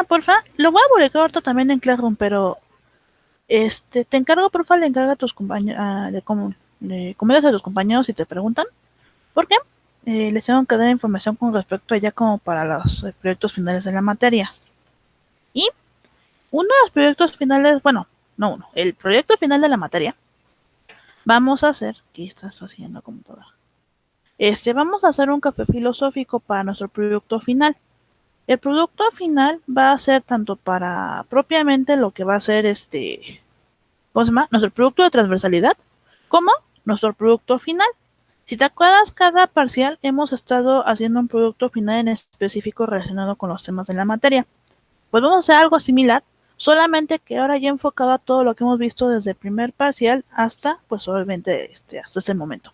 porfa. Lo voy a publicar ahorita también en Classroom, pero te encargo, porfa, le encarga a tus compañeros, le comentas a tus compañeros si te preguntan. ¿Por qué? Les tengo que dar información con respecto a ya como para los proyectos finales de la materia. Y uno de los proyectos finales, bueno, no uno, el proyecto final de la materia, vamos a hacer, ¿qué estás haciendo, computadora? Vamos a hacer un café filosófico para nuestro producto final. El producto final va a ser tanto para propiamente lo que va a ser ¿cómo se llama? Nuestro producto de transversalidad, como nuestro producto final. Si te acuerdas, cada parcial hemos estado haciendo un producto final en específico relacionado con los temas de la materia. Pues vamos a hacer algo similar, solamente que ahora ya enfocado a todo lo que hemos visto desde el primer parcial hasta, pues obviamente, hasta este momento.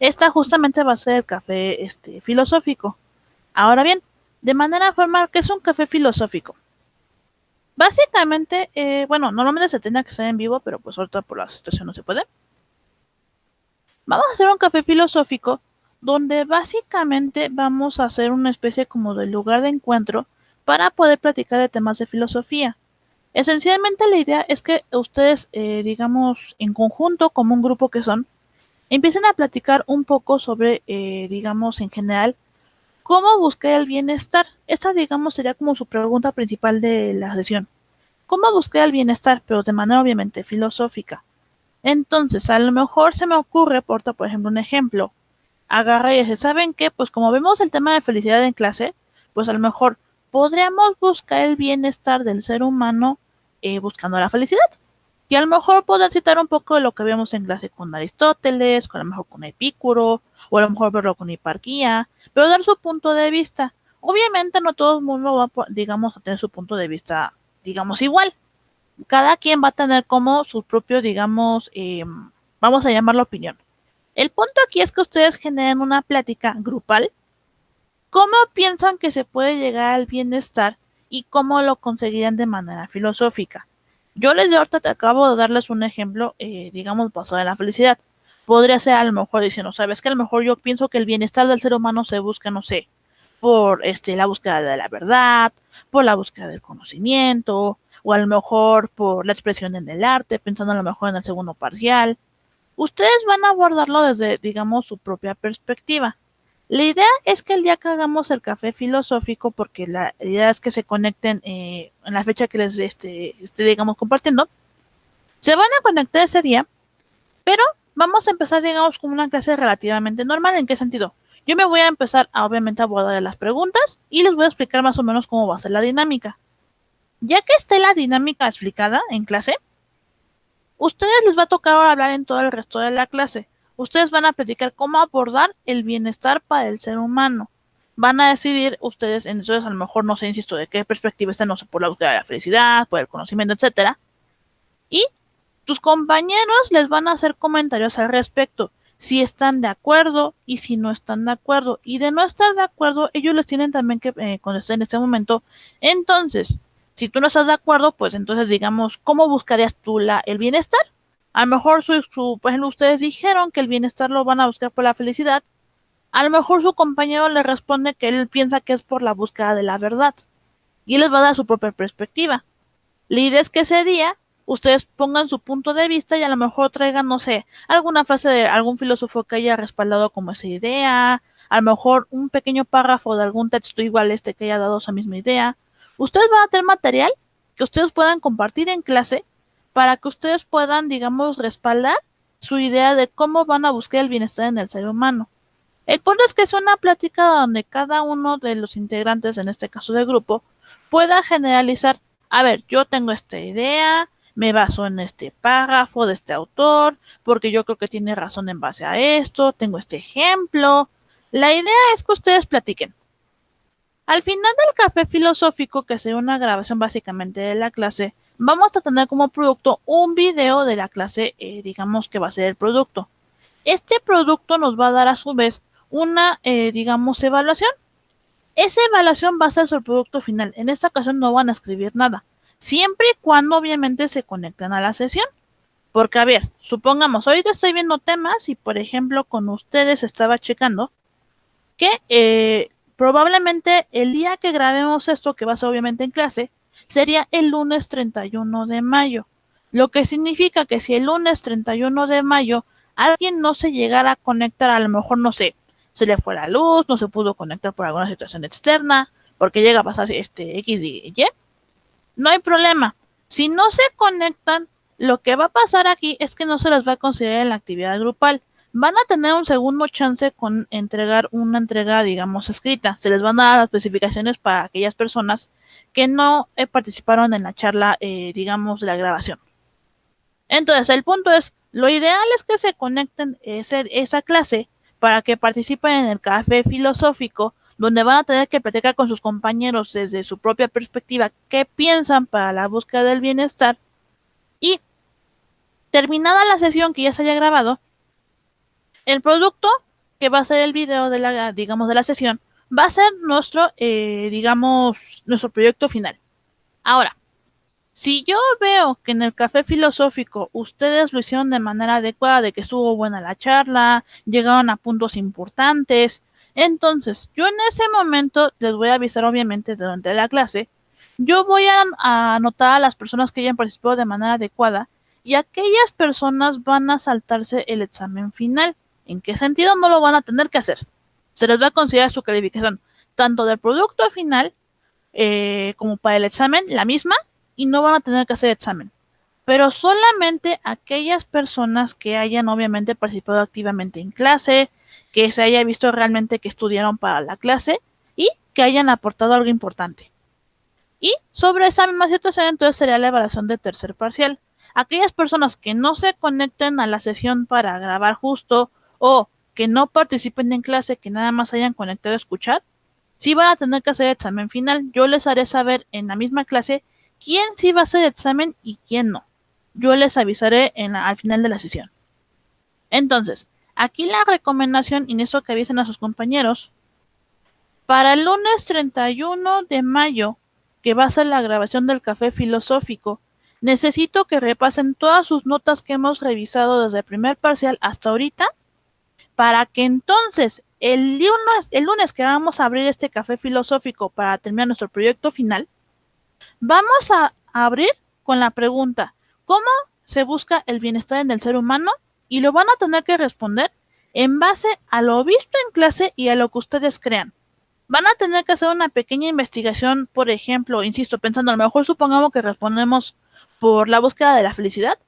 Esta justamente va a ser el café filosófico. Ahora bien, de manera formal, ¿qué es un café filosófico? Básicamente, bueno, normalmente se tenía que hacer en vivo, pero pues ahorita por la situación no se puede. Vamos a hacer un café filosófico donde básicamente vamos a hacer una especie como de lugar de encuentro para poder platicar de temas de filosofía. Esencialmente la idea es que ustedes, digamos, en conjunto, como un grupo que son, empiecen a platicar un poco sobre, digamos, en general, cómo buscar el bienestar. Esta, digamos, sería como su pregunta principal de la sesión. ¿Cómo buscar el bienestar? Pero de manera obviamente filosófica. Entonces, a lo mejor se me ocurre, por ejemplo, un ejemplo. Agarra y dice, ¿saben qué? Pues como vemos el tema de felicidad en clase, pues a lo mejor podríamos buscar el bienestar del ser humano buscando la felicidad. Y a lo mejor podrán citar un poco de lo que vemos en clase con Aristóteles, con a lo mejor con Epicuro, o a lo mejor verlo con Hiparquía, pero dar su punto de vista. Obviamente no todo el mundo va, digamos, a tener su punto de vista, digamos, igual. Cada quien va a tener como su propio, digamos, vamos a llamarlo opinión. El punto aquí es que ustedes generen una plática grupal. ¿Cómo piensan que se puede llegar al bienestar y cómo lo conseguirían de manera filosófica? Yo les de ahorita te acabo de darles un ejemplo, digamos, basado en la felicidad. Podría ser a lo mejor diciendo, sabes que a lo mejor yo pienso que el bienestar del ser humano se busca, no sé, por la búsqueda de la verdad, por la búsqueda del conocimiento, o a lo mejor por la expresión en el arte, pensando a lo mejor en el segundo parcial. Ustedes van a abordarlo desde, digamos, su propia perspectiva. La idea es que el día que hagamos el café filosófico, porque la idea es que se conecten en la fecha que les digamos, compartiendo, se van a conectar ese día, pero vamos a empezar, digamos, con una clase relativamente normal. ¿En qué sentido? Yo me voy a empezar a, obviamente, a abordar las preguntas y les voy a explicar más o menos cómo va a ser la dinámica. Ya que esté la dinámica explicada en clase, ustedes les va a tocar ahora hablar en todo el resto de la clase. Ustedes van a platicar cómo abordar el bienestar para el ser humano. Van a decidir ustedes, entonces a lo mejor no sé, insisto, de qué perspectiva están, no sé, por la búsqueda de la felicidad, por el conocimiento, etcétera. Y tus compañeros les van a hacer comentarios al respecto, si están de acuerdo y si no están de acuerdo. Y de no estar de acuerdo, ellos les tienen también que contestar en este momento. Entonces, si tú no estás de acuerdo, pues entonces digamos, ¿cómo buscarías tú el bienestar? A lo mejor, por ejemplo, ustedes dijeron que el bienestar lo van a buscar por la felicidad. A lo mejor su compañero le responde que él piensa que es por la búsqueda de la verdad. Y él les va a dar su propia perspectiva. La idea es que ese día ustedes pongan su punto de vista y a lo mejor traigan, no sé, alguna frase de algún filósofo que haya respaldado como esa idea, a lo mejor un pequeño párrafo de algún texto igual que haya dado esa misma idea. Ustedes van a tener material que ustedes puedan compartir en clase para que ustedes puedan, digamos, respaldar su idea de cómo van a buscar el bienestar en el ser humano. El punto es que es una plática donde cada uno de los integrantes, en este caso del grupo, pueda generalizar, a ver, yo tengo esta idea, me baso en este párrafo de este autor, porque yo creo que tiene razón en base a esto, tengo este ejemplo. La idea es que ustedes platiquen. Al final del café filosófico, que será una grabación básicamente de la clase, vamos a tener como producto un video de la clase, digamos que va a ser el producto. Este producto nos va a dar a su vez una, digamos, evaluación. Esa evaluación va a ser su producto final. En esta ocasión no van a escribir nada, siempre y cuando obviamente se conecten a la sesión. Porque, a ver, supongamos, ahorita estoy viendo temas y, por ejemplo, con ustedes estaba checando que probablemente el día que grabemos esto, que va a ser obviamente en clase, sería el lunes 31 de mayo. Lo que significa que si el lunes 31 de mayo alguien no se llegara a conectar, a lo mejor, no sé, se le fue la luz, no se pudo conectar por alguna situación externa, porque llega a pasar X y Y, no hay problema. Si no se conectan, lo que va a pasar aquí es que no se les va a considerar en la actividad grupal. Van a tener un segundo chance con entregar una entrega, digamos, escrita. Se les van a dar las especificaciones para aquellas personas que no participaron en la charla, digamos, de la grabación. Entonces, el punto es, lo ideal es que se conecten esa clase para que participen en el café filosófico, donde van a tener que platicar con sus compañeros desde su propia perspectiva qué piensan para la búsqueda del bienestar, y terminada la sesión que ya se haya grabado, el producto que va a ser el video de la, digamos, de la sesión, va a ser nuestro, digamos, nuestro proyecto final. Ahora, si yo veo que en el café filosófico ustedes lo hicieron de manera adecuada, de que estuvo buena la charla, llegaron a puntos importantes, entonces yo en ese momento les voy a avisar, obviamente, durante la clase. Yo voy a anotar a las personas que hayan participado de manera adecuada, y aquellas personas van a saltarse el examen final. ¿En qué sentido? No lo van a tener que hacer. Se les va a considerar su calificación, tanto del producto final como para el examen, la misma, y no van a tener que hacer examen. Pero solamente aquellas personas que hayan obviamente participado activamente en clase, que se haya visto realmente que estudiaron para la clase y que hayan aportado algo importante. Y sobre esa misma situación, entonces sería la evaluación de tercer parcial. Aquellas personas que no se conecten a la sesión para grabar justo, o que no participen en clase, que nada más hayan conectado a escuchar, sí van a tener que hacer examen final. Yo les haré saber en la misma clase quién sí va a hacer examen y quién no. Yo les avisaré al final de la sesión. Entonces, aquí la recomendación, y eso que avisen a sus compañeros, para el lunes 31 de mayo, que va a ser la grabación del café filosófico, necesito que repasen todas sus notas que hemos revisado desde el primer parcial hasta ahorita, para que entonces el lunes que vamos a abrir este café filosófico para terminar nuestro proyecto final, vamos a abrir con la pregunta: ¿cómo se busca el bienestar en el ser humano? Y lo van a tener que responder en base a lo visto en clase y a lo que ustedes crean. Van a tener que hacer una pequeña investigación, por ejemplo, insisto, pensando, a lo mejor supongamos que respondemos por la búsqueda de la felicidad.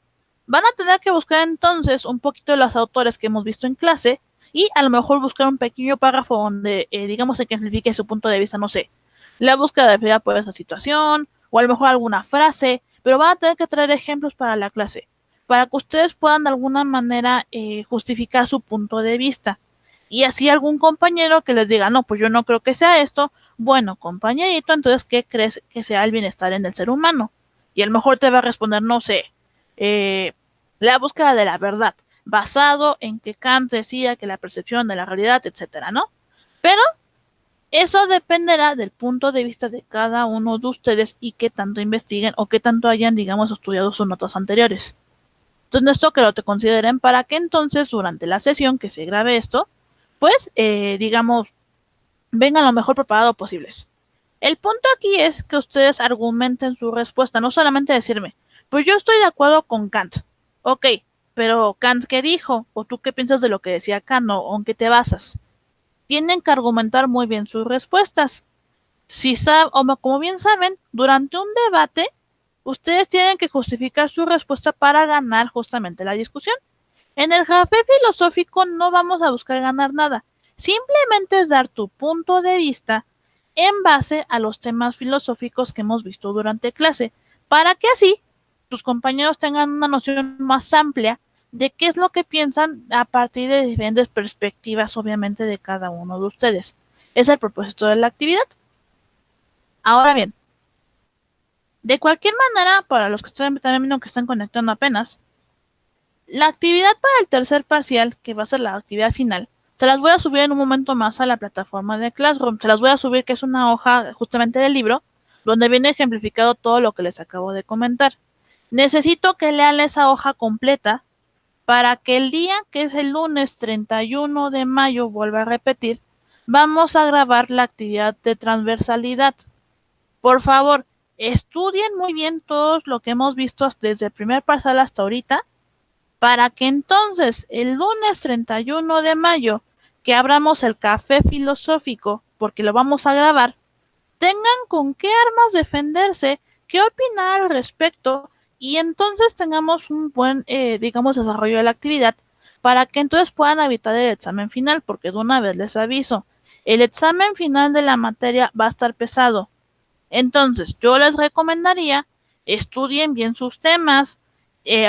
Van a tener que buscar entonces un poquito de los autores que hemos visto en clase, y a lo mejor buscar un pequeño párrafo donde, digamos, se ejemplifique su punto de vista, no sé, la búsqueda de felicidad por esa situación, o a lo mejor alguna frase, pero van a tener que traer ejemplos para la clase, para que ustedes puedan de alguna manera justificar su punto de vista. Y así algún compañero que les diga, no, pues yo no creo que sea esto, bueno, compañerito, entonces, ¿qué crees que sea el bienestar en el ser humano? Y a lo mejor te va a responder, no sé, la búsqueda de la verdad, basado en que Kant decía que la percepción de la realidad, etcétera, ¿no? Pero eso dependerá del punto de vista de cada uno de ustedes y qué tanto investiguen o qué tanto hayan, digamos, estudiado sus notas anteriores. Entonces, esto que lo te consideren para que entonces durante la sesión que se grabe esto, pues, digamos, vengan lo mejor preparado posibles. El punto aquí es que ustedes argumenten su respuesta, no solamente decirme, pues yo estoy de acuerdo con Kant. Ok, pero Kant, ¿qué dijo? ¿O tú qué piensas de lo que decía Kant? ¿O en qué te basas? Tienen que argumentar muy bien sus respuestas. Si o como bien saben, durante un debate, ustedes tienen que justificar su respuesta para ganar justamente la discusión. En el café filosófico no vamos a buscar ganar nada. Simplemente es dar tu punto de vista en base a los temas filosóficos que hemos visto durante clase, para que así tus compañeros tengan una noción más amplia de qué es lo que piensan a partir de diferentes perspectivas, obviamente, de cada uno de ustedes. Es el propósito de la actividad. Ahora bien, de cualquier manera, para los que están también viendo que están conectando apenas, la actividad para el tercer parcial, que va a ser la actividad final, se las voy a subir en un momento más a la plataforma de Classroom. Se las voy a subir, que es una hoja justamente del libro, donde viene ejemplificado todo lo que les acabo de comentar. Necesito que lean esa hoja completa para que el día, que es el lunes 31 de mayo, vuelva a repetir, vamos a grabar la actividad de transversalidad. Por favor, estudien muy bien todo lo que hemos visto desde el primer parcial hasta ahorita, para que entonces el lunes 31 de mayo, que abramos el café filosófico, porque lo vamos a grabar, tengan con qué armas defenderse, qué opinar al respecto, y entonces tengamos un buen, desarrollo de la actividad, para que entonces puedan evitar el examen final, porque de una vez les aviso, el examen final de la materia va a estar pesado. Entonces, yo les recomendaría, estudien bien sus temas,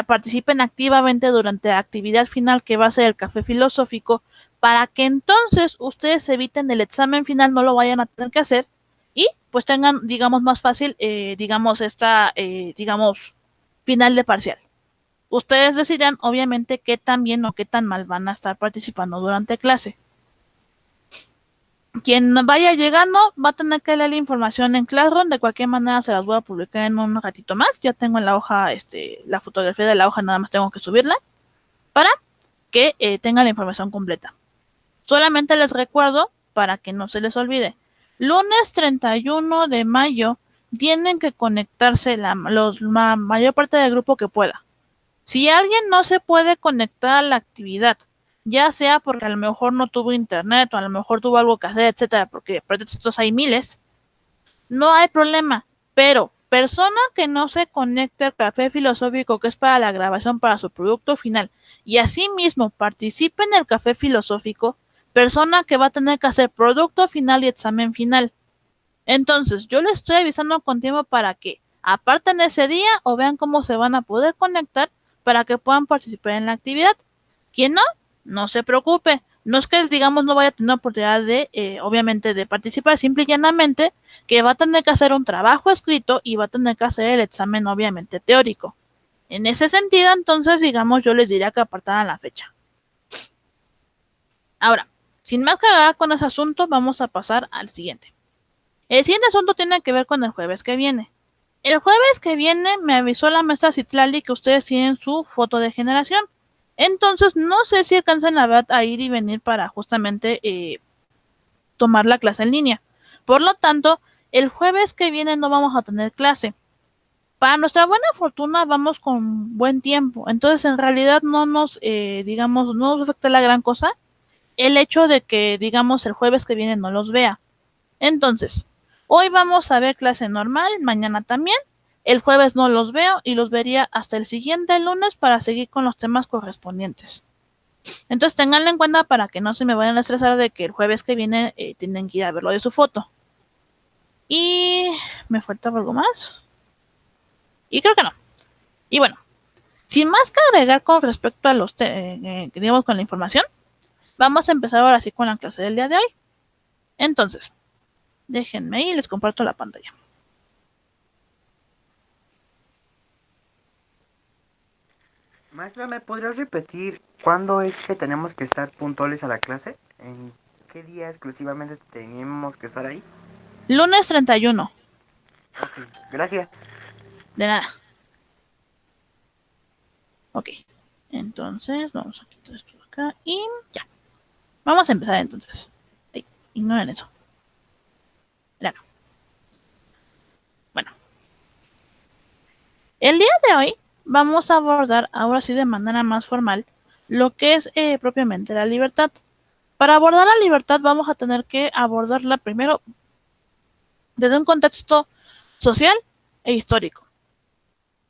participen activamente durante la actividad final que va a ser el café filosófico, para que entonces ustedes eviten el examen final, no lo vayan a tener que hacer y pues tengan, digamos, más fácil, final de parcial. Ustedes decidirán, obviamente, qué tan bien o qué tan mal van a estar participando durante clase. Quien vaya llegando va a tener que leer la información en Classroom. De cualquier manera se las voy a publicar en un ratito más. Ya tengo en la hoja, la fotografía de la hoja, nada más tengo que subirla para que tengan la información completa. Solamente les recuerdo, para que no se les olvide, lunes 31 de mayo tienen que conectarse la mayor parte del grupo que pueda. Si alguien no se puede conectar a la actividad, ya sea porque a lo mejor no tuvo internet o a lo mejor tuvo algo que hacer, etcétera, porque pretextos hay miles, no hay problema. Pero persona que no se conecte al café filosófico, que es para la grabación para su producto final, y asimismo participe en el café filosófico, persona que va a tener que hacer producto final y examen final. Entonces, yo les estoy avisando con tiempo para que aparten ese día o vean cómo se van a poder conectar para que puedan participar en la actividad. Quien no, no se preocupe. No es que, digamos, no vaya a tener oportunidad de, obviamente, de participar, simple y llanamente que va a tener que hacer un trabajo escrito y va a tener que hacer el examen, obviamente, teórico. En ese sentido, entonces, digamos, yo les diría que apartaran la fecha. Ahora, sin más que hablar con ese asunto, vamos a pasar al siguiente. El siguiente asunto tiene que ver con el jueves que viene. El jueves que viene me avisó la maestra Citlali que ustedes tienen su foto de generación. Entonces, no sé si alcanzan la verdad a ir y venir para justamente tomar la clase en línea. Por lo tanto, el jueves que viene no vamos a tener clase. Para nuestra buena fortuna vamos con buen tiempo. Entonces, en realidad no nos, no nos afecta la gran cosa el hecho de que, digamos, el jueves que viene no los vea. Entonces, hoy vamos a ver clase normal, mañana también. El jueves no los veo y los vería hasta el siguiente lunes para seguir con los temas correspondientes. Entonces, tenganlo en cuenta para que no se me vayan a estresar de que el jueves que viene tienen que ir a ver lo de su foto. Y me faltaba algo más. Y creo que no. Y bueno, sin más que agregar con respecto a los digamos con la información, vamos a empezar ahora sí con la clase del día de hoy. Entonces, déjenme y les comparto la pantalla. Maestra, ¿me podrías repetir cuándo es que tenemos que estar puntuales a la clase? ¿En qué día exclusivamente tenemos que estar ahí? Lunes 31. Ok, gracias. De nada. Ok. Entonces, vamos a quitar esto de acá y ya. Vamos a empezar entonces. Ay, ignoren eso. Claro. Bueno. El día de hoy vamos a abordar, ahora sí de manera más formal, lo que es propiamente la libertad. Para abordar la libertad vamos a tener que abordarla primero desde un contexto social e histórico.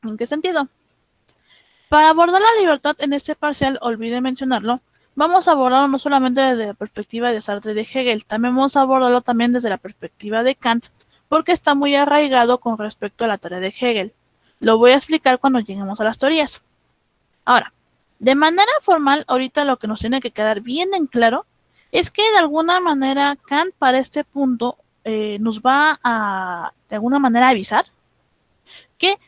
¿En qué sentido? Para abordar la libertad en este parcial, olvidé mencionarlo, vamos a abordarlo no solamente desde la perspectiva de Sartre y de Hegel, también vamos a abordarlo también desde la perspectiva de Kant, porque está muy arraigado con respecto a la teoría de Hegel. Lo voy a explicar cuando lleguemos a las teorías. Ahora, de manera formal, ahorita lo que nos tiene que quedar bien en claro es que de alguna manera Kant para este punto nos va a, de alguna manera, avisar que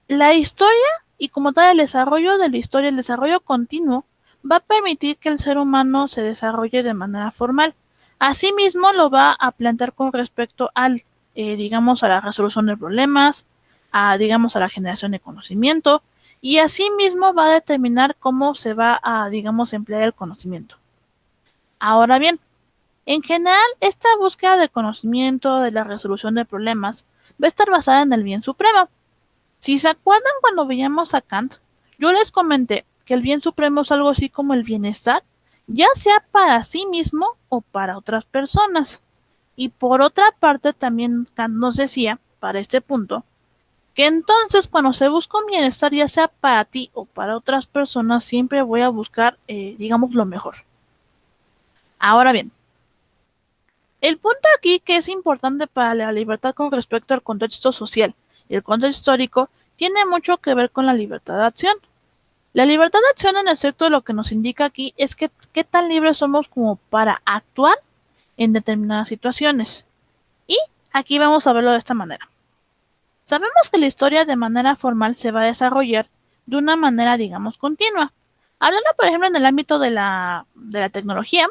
la historia y como tal el desarrollo de la historia, el desarrollo continuo, va a permitir que el ser humano se desarrolle de manera formal. Asimismo, lo va a plantear con respecto al, digamos, a la resolución de problemas, digamos, a la generación de conocimiento, y asimismo va a determinar cómo se va a, digamos, emplear el conocimiento. Ahora bien, En general, esta búsqueda de conocimiento, de la resolución de problemas, va a estar basada en el bien supremo. Si se acuerdan cuando veíamos a Kant, yo les comenté que el bien supremo es algo así como el bienestar, ya sea para sí mismo o para otras personas. Y por otra parte, también Kant nos decía, para este punto, que entonces cuando se busca un bienestar, ya sea para ti o para otras personas, siempre voy a buscar, digamos, lo mejor. Ahora bien, el punto aquí que es importante para la libertad con respecto al contexto social y el contexto histórico tiene mucho que ver con la libertad de acción. La libertad de acción en efecto lo que nos indica aquí es que qué tan libres somos como para actuar en determinadas situaciones. Y aquí vamos a verlo de esta manera. Sabemos que la historia de manera formal se va a desarrollar de una manera, digamos, continua. Hablando, por ejemplo, en el ámbito de la tecnología,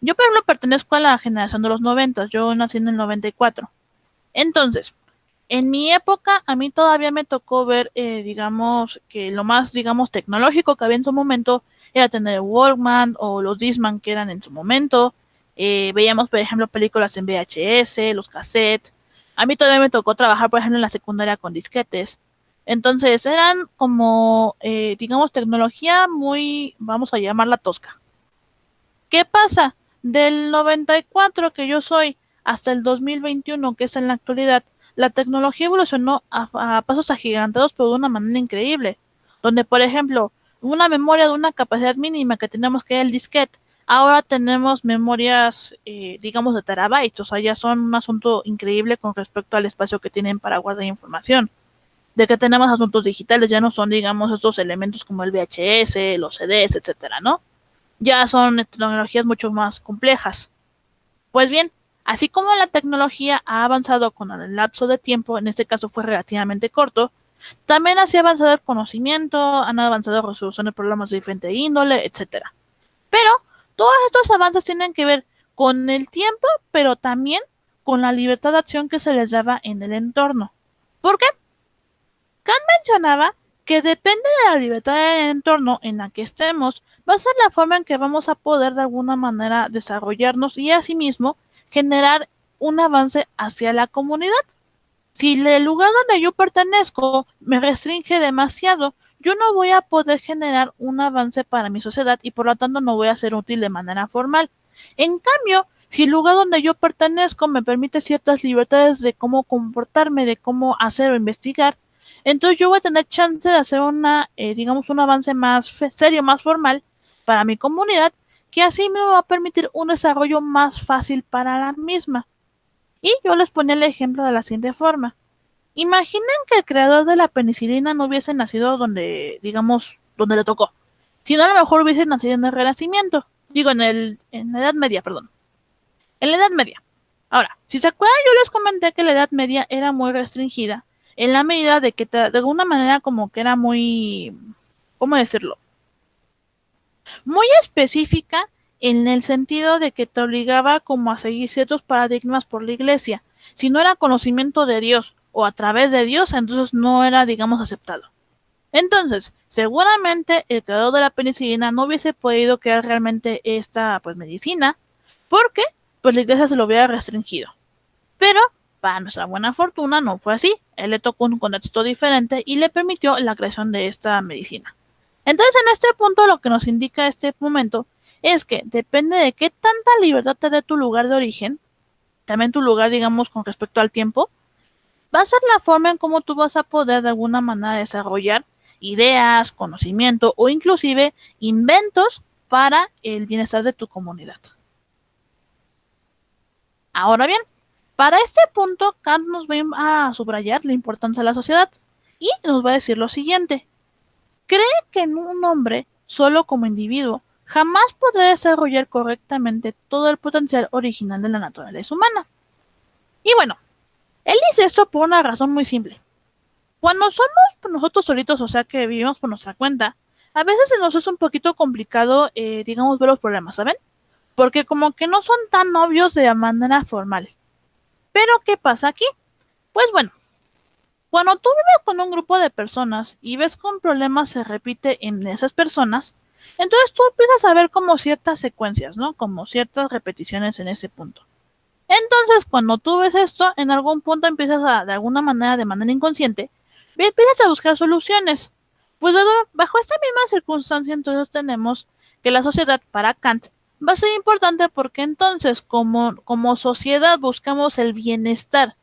yo, por ejemplo, pertenezco a la generación de los 90, yo nací en el 94. Entonces, en mi época, a mí todavía me tocó ver, digamos, que lo más, digamos, tecnológico que había en su momento era tener Walkman o los Discman que eran en su momento. Veíamos, por ejemplo, películas en VHS, los cassettes. A mí todavía me tocó trabajar, por ejemplo, en la secundaria con disquetes. Entonces, eran como, digamos, tecnología muy, vamos a llamarla tosca. ¿Qué pasa? Del 94 que yo soy hasta el 2021, que es en la actualidad, la tecnología evolucionó a pasos agigantados, pero de una manera increíble. Donde, por ejemplo, una memoria de una capacidad mínima que tenemos que era el disquete, ahora tenemos memorias, digamos, de terabytes. O sea, ya son un asunto increíble con respecto al espacio que tienen para guardar información. De que tenemos asuntos digitales, ya no son, digamos, estos elementos como el VHS, los CDs, etcétera, ¿no? Ya son tecnologías mucho más complejas. Pues bien, así como la tecnología ha avanzado con el lapso de tiempo, en este caso fue relativamente corto, también así ha avanzado el conocimiento, han avanzado la resolución de problemas de diferente índole, etcétera. Pero todos estos avances tienen que ver con el tiempo, pero también con la libertad de acción que se les daba en el entorno. ¿Por qué? Kant mencionaba que depende de la libertad del entorno en la que estemos, va a ser la forma en que vamos a poder de alguna manera desarrollarnos y asimismo generar un avance hacia la comunidad. Si el lugar donde yo pertenezco me restringe demasiado, yo no voy a poder generar un avance para mi sociedad y por lo tanto no voy a ser útil de manera formal. En cambio, si el lugar donde yo pertenezco me permite ciertas libertades de cómo comportarme, de cómo hacer o investigar, entonces yo voy a tener chance de hacer digamos, un avance más serio, más formal para mi comunidad, que así me va a permitir un desarrollo más fácil para la misma. Y yo les ponía el ejemplo de la siguiente forma. Imaginen que el creador de la penicilina no hubiese nacido donde, digamos, donde le tocó, sino a lo mejor hubiese nacido en el Renacimiento. Digo, en la Edad Media, perdón. En la Edad Media. Ahora, si se acuerdan, yo les comenté que la Edad Media era muy restringida, en la medida de que de alguna manera como que era muy, ¿cómo decirlo? Muy específica en el sentido de que te obligaba como a seguir ciertos paradigmas por la iglesia. Si no era conocimiento de Dios o a través de Dios, entonces no era, digamos, aceptado. Entonces, seguramente el creador de la penicilina no hubiese podido crear realmente esta pues medicina, porque pues la iglesia se lo hubiera restringido. Pero, para nuestra buena fortuna, no fue así. Él le tocó un contexto diferente y le permitió la creación de esta medicina. Entonces, en este punto, lo que nos indica este momento es que depende de qué tanta libertad te dé tu lugar de origen, también tu lugar, digamos, con respecto al tiempo, va a ser la forma en cómo tú vas a poder de alguna manera desarrollar ideas, conocimiento o inclusive inventos para el bienestar de tu comunidad. Ahora bien, para este punto, Kant nos va a subrayar la importancia de la sociedad y nos va a decir lo siguiente. Cree que en un hombre, solo como individuo, jamás podrá desarrollar correctamente todo el potencial original de la naturaleza humana. Y bueno, él dice esto por una razón muy simple. Cuando somos nosotros solitos, o sea que vivimos por nuestra cuenta, a veces se nos es un poquito complicado, digamos, ver los problemas, ¿saben? Porque como que no son tan obvios de manera formal. Pero, ¿qué pasa aquí? Pues bueno, cuando tú vives con un grupo de personas y ves que un problema se repite en esas personas, Entonces tú empiezas a ver como ciertas secuencias, ¿no? Como ciertas repeticiones en ese punto. Entonces, cuando tú ves esto, en algún punto empiezas a, de manera inconsciente, empiezas a buscar soluciones. Pues bajo esta misma circunstancia, entonces tenemos que la sociedad para Kant va a ser importante porque entonces como sociedad buscamos el bienestar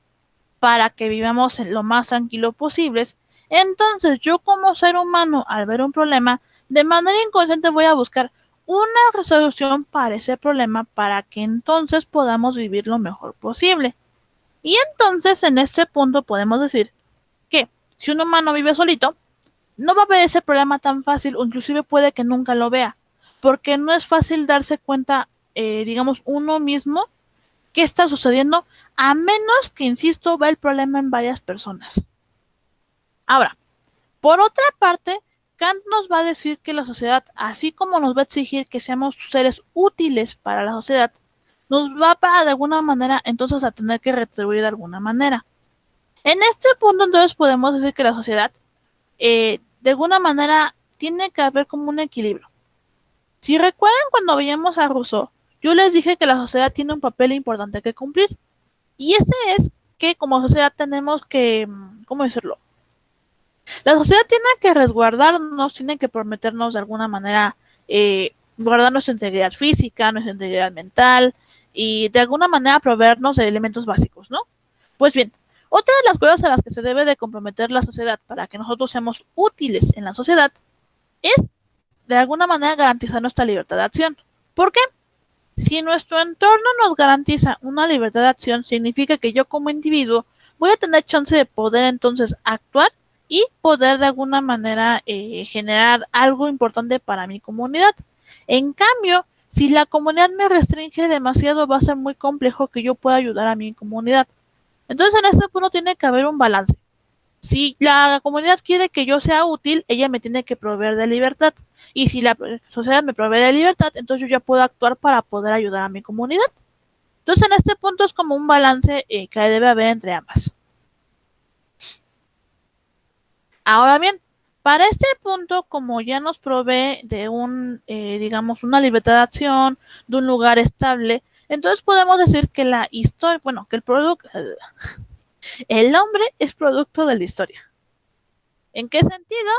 para que vivamos lo más tranquilo posibles. Entonces yo como ser humano, al ver un problema, de manera inconsciente voy a buscar una resolución para ese problema para que entonces podamos vivir lo mejor posible. Y entonces en este punto podemos decir que si un humano vive solito, no va a ver ese problema tan fácil o inclusive puede que nunca lo vea, porque no es fácil darse cuenta, digamos, uno mismo qué está sucediendo, a menos que, insisto, vea el problema en varias personas. Ahora, por otra parte, Kant nos va a decir que la sociedad, así como nos va a exigir que seamos seres útiles para la sociedad, nos va para de alguna manera entonces a tener que retribuir de alguna manera. En este punto entonces podemos decir que la sociedad de alguna manera tiene que haber como un equilibrio. Si recuerdan cuando veíamos a Rousseau, yo les dije que la sociedad tiene un papel importante que cumplir. Y ese es que como sociedad tenemos que, ¿cómo decirlo? La sociedad tiene que resguardarnos, tiene que prometernos de alguna manera guardar nuestra integridad física, nuestra integridad mental y de alguna manera proveernos de elementos básicos, ¿no? Pues bien, otra de las cosas a las que se debe de comprometer la sociedad para que nosotros seamos útiles en la sociedad es de alguna manera garantizar nuestra libertad de acción. ¿Por qué? Si nuestro entorno nos garantiza una libertad de acción, significa que yo como individuo voy a tener chance de poder entonces actuar y poder de alguna manera generar algo importante para mi comunidad. En cambio, si la comunidad me restringe demasiado, va a ser muy complejo que yo pueda ayudar a mi comunidad. Entonces, en este punto tiene que haber un balance. Si la comunidad quiere que yo sea útil, ella me tiene que proveer de libertad. Y si la sociedad me provee de libertad, entonces yo ya puedo actuar para poder ayudar a mi comunidad. Entonces, en este punto es como un balance que debe haber entre ambas. Ahora bien, para este punto, como ya nos provee de digamos, una libertad de acción, de un lugar estable, entonces podemos decir que la historia, bueno, que el hombre es producto de la historia. ¿En qué sentido?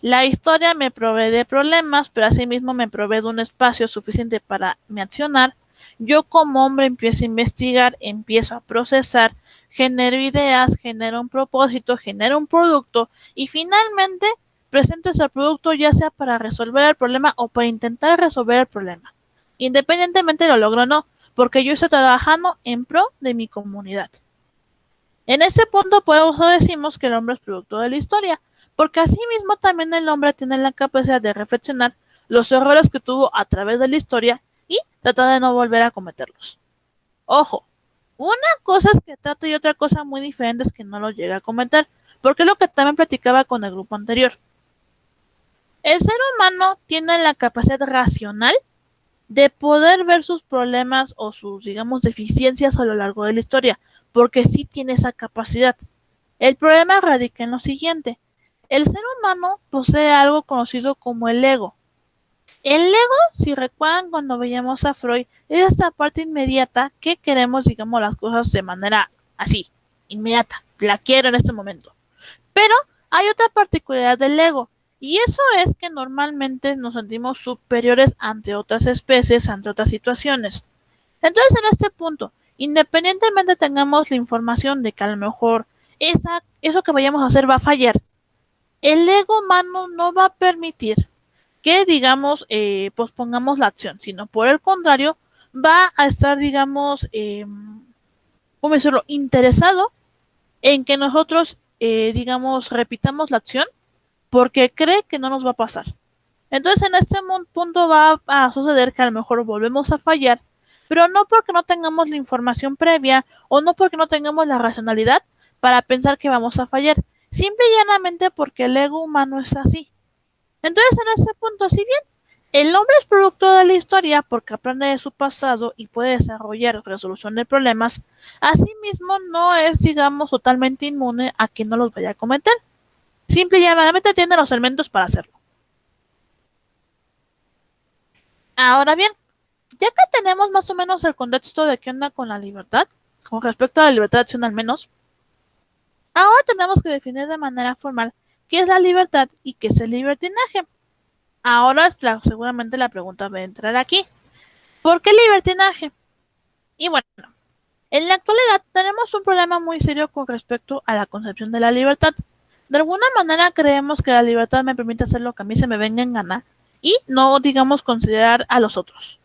La historia me provee de problemas, pero asimismo me provee de un espacio suficiente para mi accionar. Yo como hombre empiezo a investigar, empiezo a procesar, genero ideas, genero un propósito, genero un producto y finalmente presento ese producto ya sea para resolver el problema o para intentar resolver el problema. Independientemente lo logro o no, porque yo estoy trabajando en pro de mi comunidad. En ese punto, por eso decimos que el hombre es producto de la historia, porque asimismo también el hombre tiene la capacidad de reflexionar los errores que tuvo a través de la historia y tratar de no volver a cometerlos. Ojo, una cosa es que trate y otra cosa muy diferente es que no lo llegue a cometer, porque es lo que también platicaba con el grupo anterior. El ser humano tiene la capacidad racional de poder ver sus problemas o sus, digamos, deficiencias a lo largo de la historia, porque sí tiene esa capacidad. El problema radica en lo siguiente. El ser humano posee algo conocido como el ego. El ego, si recuerdan cuando veíamos a Freud, es esta parte inmediata que queremos, digamos, las cosas de manera así, inmediata. La quiero en este momento. Pero hay otra particularidad del ego, y eso es que normalmente nos sentimos superiores ante otras especies, ante otras situaciones. Entonces, en este punto, independientemente tengamos la información de que a lo mejor eso que vayamos a hacer va a fallar, el ego humano no va a permitir que, digamos, pospongamos la acción, sino por el contrario, va a estar, digamos, ¿cómo decirlo?, interesado en que nosotros, digamos, repitamos la acción porque cree que no nos va a pasar. Entonces, en este punto va a suceder que a lo mejor volvemos a fallar, pero no porque no tengamos la información previa o no porque no tengamos la racionalidad para pensar que vamos a fallar, simple y llanamente porque el ego humano es así. Entonces, en este punto, si bien el hombre es producto de la historia porque aprende de su pasado y puede desarrollar resolución de problemas, asimismo no es, digamos, totalmente inmune a que no los vaya a cometer. Simple y llanamente tiene los elementos para hacerlo. Ahora bien, ya que tenemos más o menos el contexto de qué onda con la libertad, con respecto a la libertad de acción al menos, ahora tenemos que definir de manera formal qué es la libertad y qué es el libertinaje. Ahora, seguramente la pregunta va a entrar aquí. ¿Por qué libertinaje? Y bueno, en la actualidad tenemos un problema muy serio con respecto a la concepción de la libertad. De alguna manera creemos que la libertad me permite hacer lo que a mí se me venga en gana y no, digamos, considerar a los otros.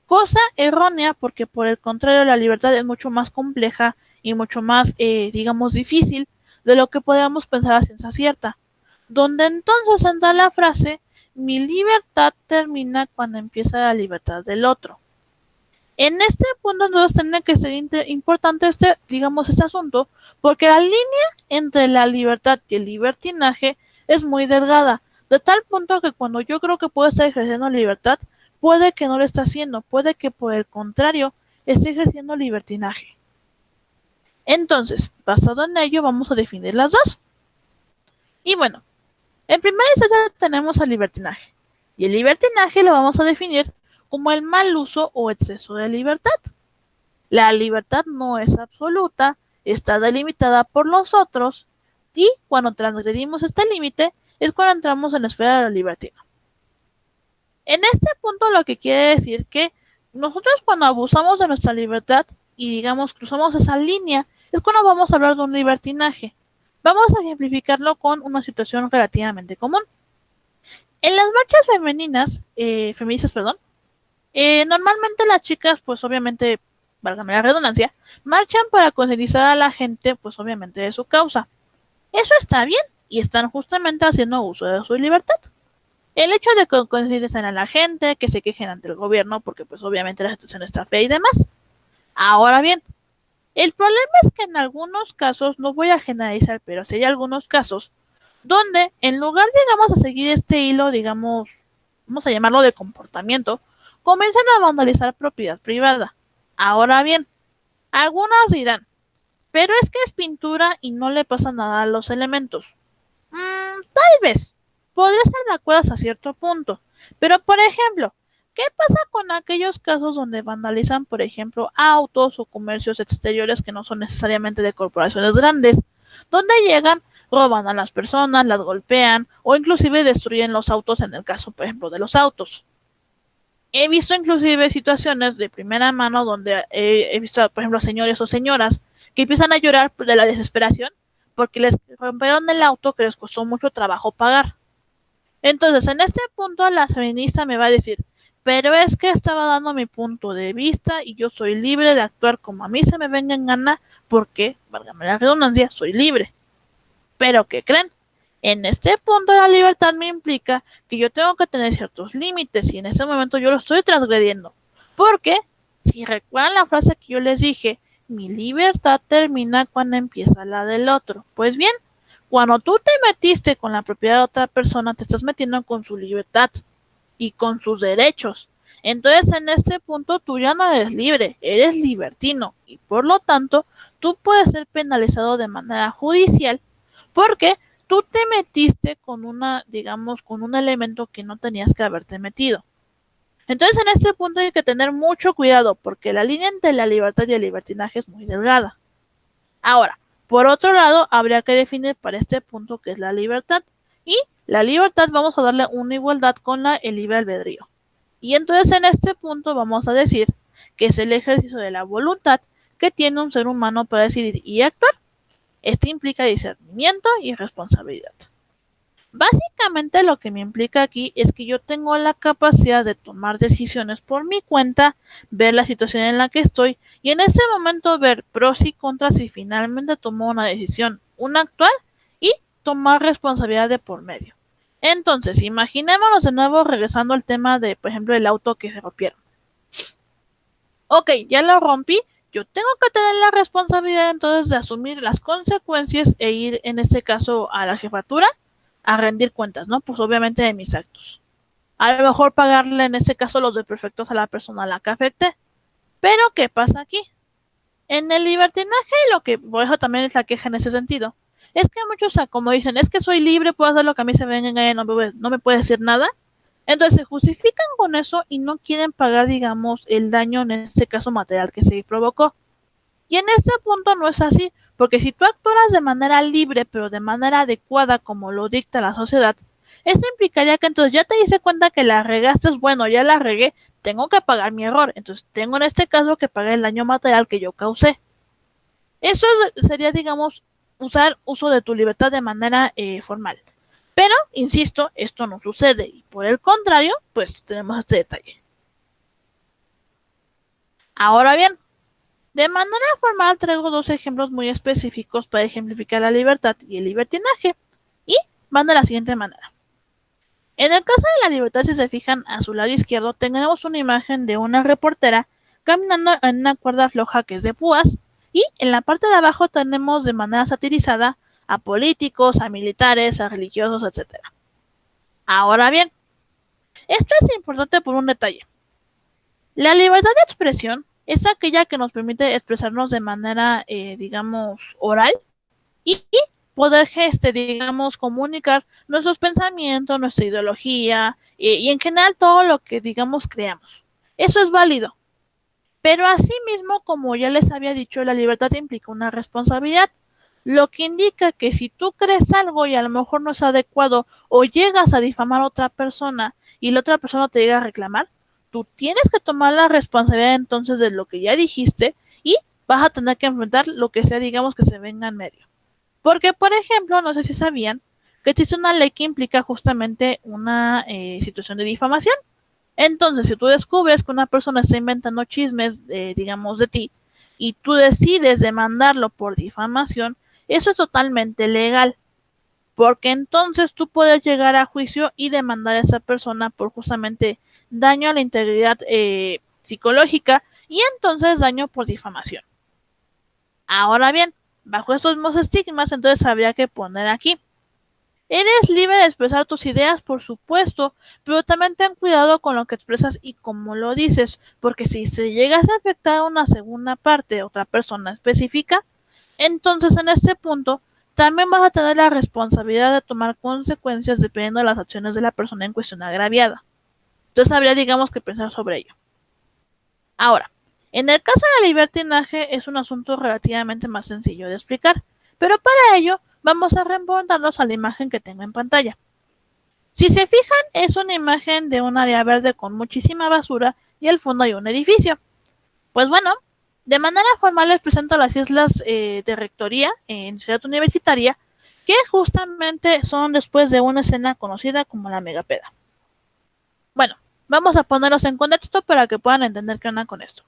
Cosa errónea porque por el contrario la libertad es mucho más compleja y mucho más, digamos, difícil de lo que podríamos pensar a ciencia cierta. Donde entonces entra la frase, mi libertad termina cuando empieza la libertad del otro. En este punto entonces tiene que ser importante digamos, este asunto, porque la línea entre la libertad y el libertinaje es muy delgada, de tal punto que cuando yo creo que puedo estar ejerciendo libertad, puede que no lo esté haciendo, puede que por el contrario esté ejerciendo libertinaje. Entonces, basado en ello, vamos a definir las dos. Y bueno, en primera instancia tenemos el libertinaje, y el libertinaje lo vamos a definir como el mal uso o exceso de libertad. La libertad no es absoluta, está delimitada por los otros y cuando transgredimos este límite es cuando entramos en la esfera de la libertad. En este punto lo que quiere decir que nosotros cuando abusamos de nuestra libertad y digamos cruzamos esa línea es cuando vamos a hablar de un libertinaje. Vamos a ejemplificarlo con una situación relativamente común. En las marchas feministas, normalmente las chicas, pues obviamente, válgame la redundancia, marchan para concientizar a la gente, pues obviamente, de su causa. Eso está bien y están justamente haciendo uso de su libertad. El hecho de que concienticen a la gente, que se quejen ante el gobierno, porque pues obviamente la situación está fea y demás. Ahora bien, el problema es que en algunos casos, no voy a generalizar, pero sí hay algunos casos donde en lugar, digamos, a seguir este hilo, digamos, vamos a llamarlo de comportamiento, comienzan a vandalizar propiedad privada. Ahora bien, algunas dirán, pero es que es pintura y no le pasa nada a los elementos. Tal vez, podría estar de acuerdo hasta cierto punto, pero por ejemplo, ¿qué pasa con aquellos casos donde vandalizan, por ejemplo, autos o comercios exteriores que no son necesariamente de corporaciones grandes, donde llegan, roban a las personas, las golpean o inclusive destruyen los autos en el caso, por ejemplo, de los autos? He visto inclusive situaciones de primera mano donde he visto, por ejemplo, señores o señoras que empiezan a llorar de la desesperación porque les rompieron el auto que les costó mucho trabajo pagar. Entonces, en este punto, la feminista me va a decir, pero es que estaba dando mi punto de vista y yo soy libre de actuar como a mí se me venga en gana porque, válgame la redundancia, soy libre. Pero, ¿qué creen? En este punto la libertad me implica que yo tengo que tener ciertos límites y en ese momento yo lo estoy transgrediendo. Porque, si recuerdan la frase que yo les dije, mi libertad termina cuando empieza la del otro. Pues bien, cuando tú te metiste con la propiedad de otra persona, te estás metiendo con su libertad y con sus derechos. Entonces, en este punto tú ya no eres libre, eres libertino y por lo tanto tú puedes ser penalizado de manera judicial porque tú te metiste con digamos, con un elemento que no tenías que haberte metido. Entonces, en este punto hay que tener mucho cuidado porque la línea entre la libertad y el libertinaje es muy delgada. Ahora, por otro lado, habría que definir para este punto qué es la libertad. Y la libertad vamos a darle una igualdad con el libre albedrío. Y entonces en este punto vamos a decir que es el ejercicio de la voluntad que tiene un ser humano para decidir y actuar. Este implica discernimiento y responsabilidad. Básicamente lo que me implica aquí es que yo tengo la capacidad de tomar decisiones por mi cuenta, ver la situación en la que estoy y en ese momento ver pros y contras y finalmente tomo una decisión, un actuar y tomar responsabilidad de por medio. Entonces, imaginémonos de nuevo regresando al tema de, por ejemplo, el auto que se rompieron. Ok, ya lo rompí, yo tengo que tener la responsabilidad entonces de asumir las consecuencias e ir en este caso a la jefatura a rendir cuentas, ¿no? Pues obviamente de mis actos. A lo mejor pagarle en este caso los desperfectos a la persona a la que afecte. Pero, ¿qué pasa aquí? En el libertinaje, lo que por eso también es la queja en ese sentido, es que muchos, como dicen, es que soy libre, puedo hacer lo que a mí se me venga, no me puede decir nada. Entonces se justifican con eso y no quieren pagar, digamos, el daño, en este caso material, que se provocó. Y en este punto no es así, porque si tú actuaras de manera libre, pero de manera adecuada, como lo dicta la sociedad, eso implicaría que entonces ya te dice cuenta que la regaste, bueno, ya la regué, tengo que pagar mi error, entonces tengo en este caso que pagar el daño material que yo causé. Eso sería, digamos, usar uso de tu libertad de manera formal. Pero, insisto, esto no sucede y por el contrario, pues tenemos este detalle. Ahora bien, de manera formal traigo dos ejemplos muy específicos para ejemplificar la libertad y el libertinaje y van de la siguiente manera. En el caso de la libertad, si se fijan a su lado izquierdo, tenemos una imagen de una reportera caminando en una cuerda floja que es de púas y en la parte de abajo tenemos de manera satirizada a políticos, a militares, a religiosos, etc. Ahora bien, esto es importante por un detalle. La libertad de expresión es aquella que nos permite expresarnos de manera, digamos, oral y poder, digamos, comunicar nuestros pensamientos, nuestra ideología y en general todo lo que, digamos, creamos. Eso es válido. Pero asimismo, como ya les había dicho, la libertad implica una responsabilidad, lo que indica que si tú crees algo y a lo mejor no es adecuado o llegas a difamar a otra persona y la otra persona te llega a reclamar, tú tienes que tomar la responsabilidad entonces de lo que ya dijiste y vas a tener que enfrentar lo que sea, digamos, que se venga en medio. Porque, por ejemplo, no sé si sabían que existe una ley que implica justamente una situación de difamación. Entonces, si tú descubres que una persona está inventando chismes, digamos, de ti, y tú decides demandarlo por difamación, eso es totalmente legal, porque entonces tú puedes llegar a juicio y demandar a esa persona por justamente daño a la integridad psicológica y entonces daño por difamación. Ahora bien, bajo estos mismos estigmas, entonces habría que poner aquí: eres libre de expresar tus ideas, por supuesto, pero también ten cuidado con lo que expresas y cómo lo dices, porque si se llegase a afectar a una segunda parte, otra persona específica, entonces en este punto también vas a tener la responsabilidad de tomar consecuencias dependiendo de las acciones de la persona en cuestión agraviada. Entonces habría, digamos, que pensar sobre ello. Ahora, en el caso del libertinaje es un asunto relativamente más sencillo de explicar, pero para ello vamos a remontarnos a la imagen que tengo en pantalla. Si se fijan, es una imagen de un área verde con muchísima basura y al fondo hay un edificio. Pues bueno, de manera formal les presento las islas de rectoría en Ciudad Universitaria, que justamente son después de una escena conocida como la Megapeda. Bueno, vamos a ponerlos en contexto para que puedan entender qué onda con esto.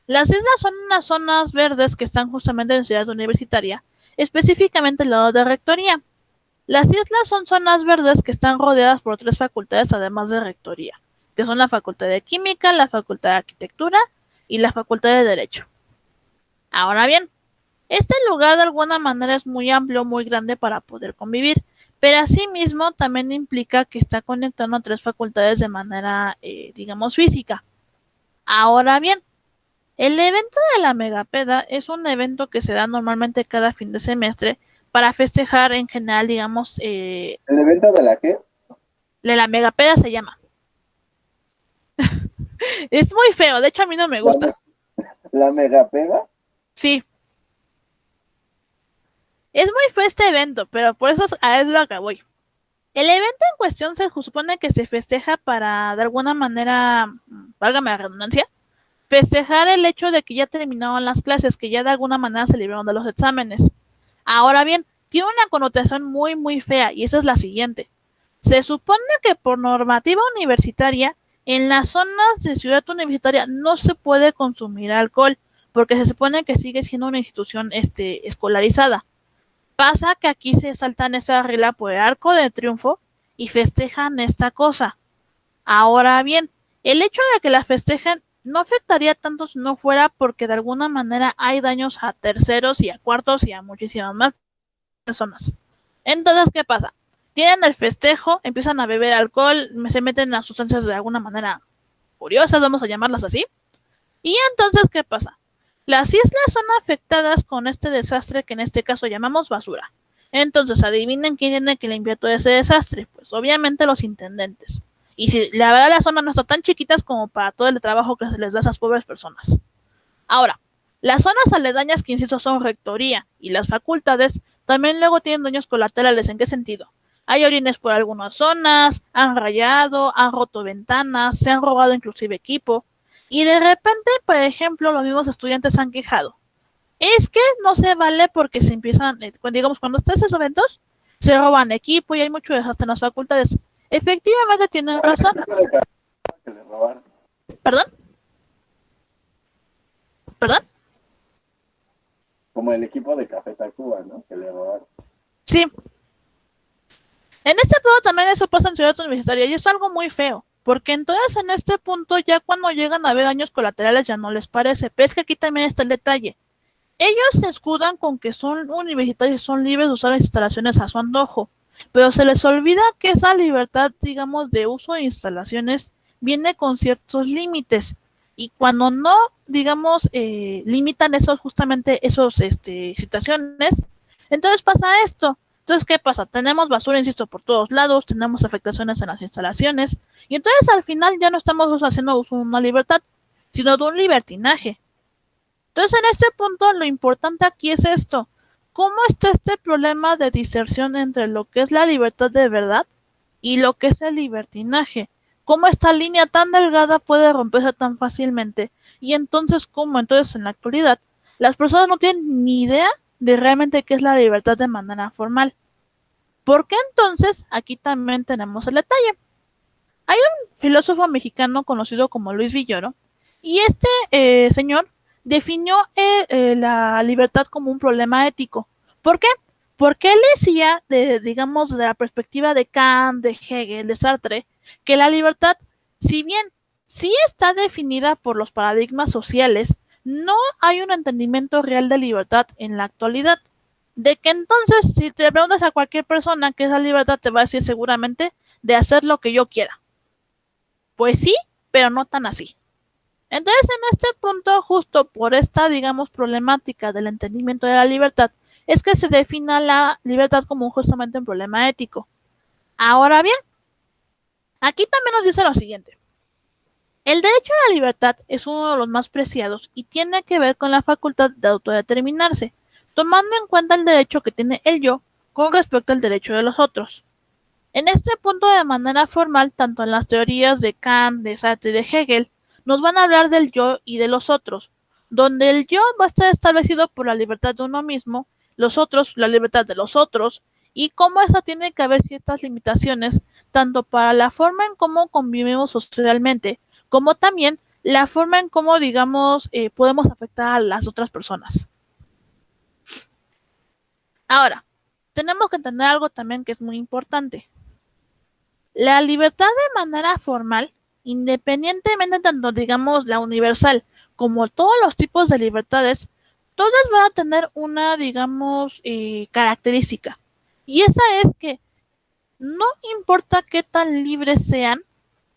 Las islas son unas zonas verdes que están justamente en Ciudad Universitaria, específicamente al lado de Rectoría. Las islas son zonas verdes que están rodeadas por 3 facultades además de Rectoría, que son la Facultad de Química, la Facultad de Arquitectura y la Facultad de Derecho. Ahora bien, este lugar de alguna manera es muy amplio, muy grande para poder convivir, pero asimismo también implica que está conectando a 3 facultades de manera, digamos, física. Ahora bien, el evento de la Megapeda es un evento que se da normalmente cada fin de semestre para festejar en general, digamos, ¿El evento de la qué? de la Megapeda se llama. Es muy feo, de hecho a mí no me gusta. ¿La megapeda? Sí. Es muy feo este evento, pero por eso es lo que voy. El evento en cuestión se supone que se festeja para, de alguna manera, válgame la redundancia, festejar el hecho de que ya terminaron las clases, que ya de alguna manera se libraron de los exámenes. Ahora bien, tiene una connotación muy, muy fea y esa es la siguiente. Se supone que por normativa universitaria, en las zonas de ciudad universitaria no se puede consumir alcohol, porque se supone que sigue siendo una institución escolarizada. Pasa que aquí se saltan esa regla por el arco de triunfo y festejan esta cosa. Ahora bien, el hecho de que la festejen no afectaría tanto si no fuera porque de alguna manera hay daños a terceros y a cuartos y a muchísimas más personas. Entonces, ¿qué pasa? Tienen el festejo, empiezan a beber alcohol, se meten las sustancias de alguna manera curiosas, vamos a llamarlas así. Y entonces, ¿qué pasa? Las islas son afectadas con este desastre que en este caso llamamos basura. Entonces, adivinen quién tiene que limpiar todo ese desastre. Pues obviamente los intendentes. Y si la verdad las zonas no están tan chiquitas como para todo el trabajo que se les da a esas pobres personas. Ahora, las zonas aledañas que insisto son rectoría y las facultades también luego tienen daños colaterales. ¿En qué sentido? Hay orines por algunas zonas, han rayado, han roto ventanas, se han robado inclusive equipo. Y de repente, por ejemplo, los mismos estudiantes han quejado. Es que no se vale porque se empiezan, digamos, cuando están esos eventos, se roban equipo y hay mucho desastre en las facultades. Efectivamente tienen razón. Que le robaron. ¿Perdón? ¿Perdón? Como el equipo de Café Tacuba, ¿no? Que le robaron. Sí. En este punto también eso pasa en Ciudad Universitaria y es algo muy feo. Porque entonces en este punto ya cuando llegan a ver daños colaterales ya no les parece. Pero es que aquí también está el detalle. Ellos se escudan con que son universitarios y son libres de usar las instalaciones a su antojo, pero se les olvida que esa libertad, digamos, de uso de instalaciones viene con ciertos límites y cuando no, digamos, limitan esos justamente esos situaciones, entonces pasa esto. Entonces, ¿qué pasa? Tenemos basura, insisto, por todos lados, tenemos afectaciones en las instalaciones y entonces al final ya no estamos haciendo uso de una libertad, sino de un libertinaje. Entonces, en este punto, lo importante aquí es esto. ¿Cómo está este problema de diserción entre lo que es la libertad de verdad y lo que es el libertinaje? ¿Cómo esta línea tan delgada puede romperse tan fácilmente? Y entonces, ¿cómo? Entonces, en la actualidad, las personas no tienen ni idea de realmente qué es la libertad de manera formal. Porque entonces, aquí también tenemos el detalle. Hay un filósofo mexicano conocido como Luis Villoro, y este señor definió la libertad como un problema ético. ¿Por qué? Porque él decía, digamos, de la perspectiva de Kant, de Hegel, de Sartre, que la libertad, si bien sí está definida por los paradigmas sociales, no hay un entendimiento real de libertad en la actualidad. De que entonces, si te preguntas a cualquier persona qué es la libertad, te va a decir seguramente de hacer lo que yo quiera. Pues sí, pero no tan así. Entonces, en este punto, justo por esta, digamos, problemática del entendimiento de la libertad, es que se defina la libertad como justamente un problema ético. Ahora bien, aquí también nos dice lo siguiente. El derecho a la libertad es uno de los más preciados y tiene que ver con la facultad de autodeterminarse, tomando en cuenta el derecho que tiene el yo con respecto al derecho de los otros. En este punto, de manera formal, tanto en las teorías de Kant, de Sartre y de Hegel, nos van a hablar del yo y de los otros, donde el yo va a estar establecido por la libertad de uno mismo, los otros, la libertad de los otros, y cómo esta tiene que haber ciertas limitaciones, tanto para la forma en cómo convivimos socialmente, como también la forma en cómo, digamos, podemos afectar a las otras personas. Ahora, tenemos que entender algo también que es muy importante. La libertad de manera formal, independientemente tanto digamos la universal como todos los tipos de libertades, todas van a tener una, digamos, característica. Y esa es que no importa qué tan libres sean,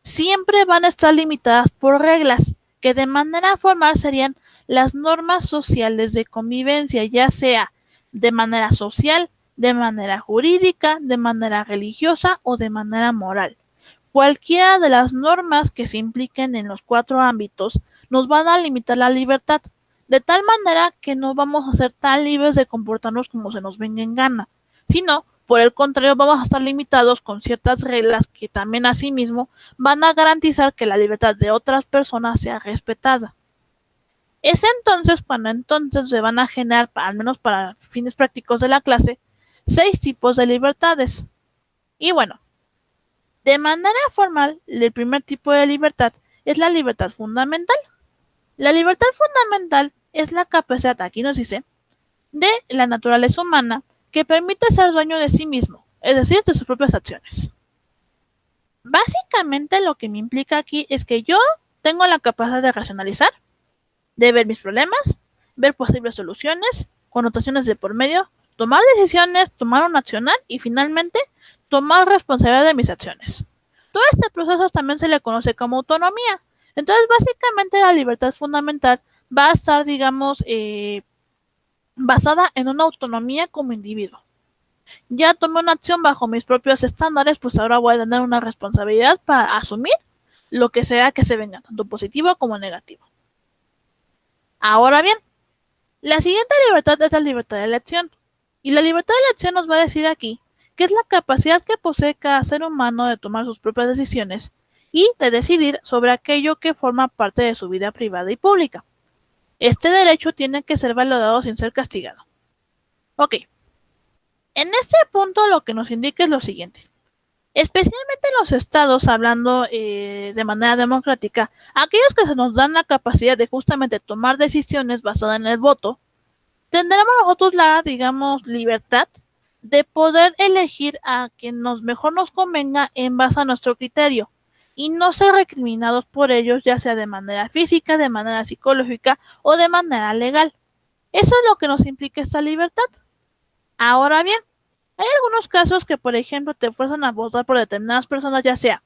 siempre van a estar limitadas por reglas, que de manera formal serían las normas sociales de convivencia, ya sea de manera social, de manera jurídica, de manera religiosa o de manera moral. Cualquiera de las normas que se impliquen en los 4 ámbitos nos van a limitar la libertad, de tal manera que no vamos a ser tan libres de comportarnos como se nos venga en gana, sino, por el contrario, vamos a estar limitados con ciertas reglas que también asimismo van a garantizar que la libertad de otras personas sea respetada. Es entonces cuando entonces se van a generar, al menos para fines prácticos de la clase, 6 tipos de libertades. Y bueno, de manera formal, el primer tipo de libertad es la libertad fundamental. La libertad fundamental es la capacidad, aquí nos dice, de la naturaleza humana que permite ser dueño de sí mismo, es decir, de sus propias acciones. Básicamente lo que me implica aquí es que yo tengo la capacidad de racionalizar, de ver mis problemas, ver posibles soluciones, connotaciones de por medio, tomar decisiones, tomar un accionar y finalmente tomar responsabilidad de mis acciones. Todo este proceso también se le conoce como autonomía. Entonces, básicamente la libertad fundamental va a estar, digamos, basada en una autonomía como individuo. ya tomé una acción bajo mis propios estándares, pues ahora voy a tener una responsabilidad para asumir lo que sea que se venga, tanto positivo como negativo. Ahora bien, la siguiente libertad es la libertad de elección. Y la libertad de elección nos va a decir aquí que es la capacidad que posee cada ser humano de tomar sus propias decisiones y de decidir sobre aquello que forma parte de su vida privada y pública. Este derecho tiene que ser valorado sin ser castigado. Ok, en este punto lo que nos indica es lo siguiente. Especialmente en los estados, hablando de manera democrática, aquellos que se nos dan la capacidad de justamente tomar decisiones basadas en el voto, tendremos nosotros la, digamos, libertad de poder elegir a quien mejor nos convenga en base a nuestro criterio y no ser recriminados por ellos, ya sea de manera física, de manera psicológica o de manera legal. Eso es lo que nos implica esta libertad. Ahora bien, hay algunos casos que, por ejemplo, te fuerzan a votar por determinadas personas, ya sea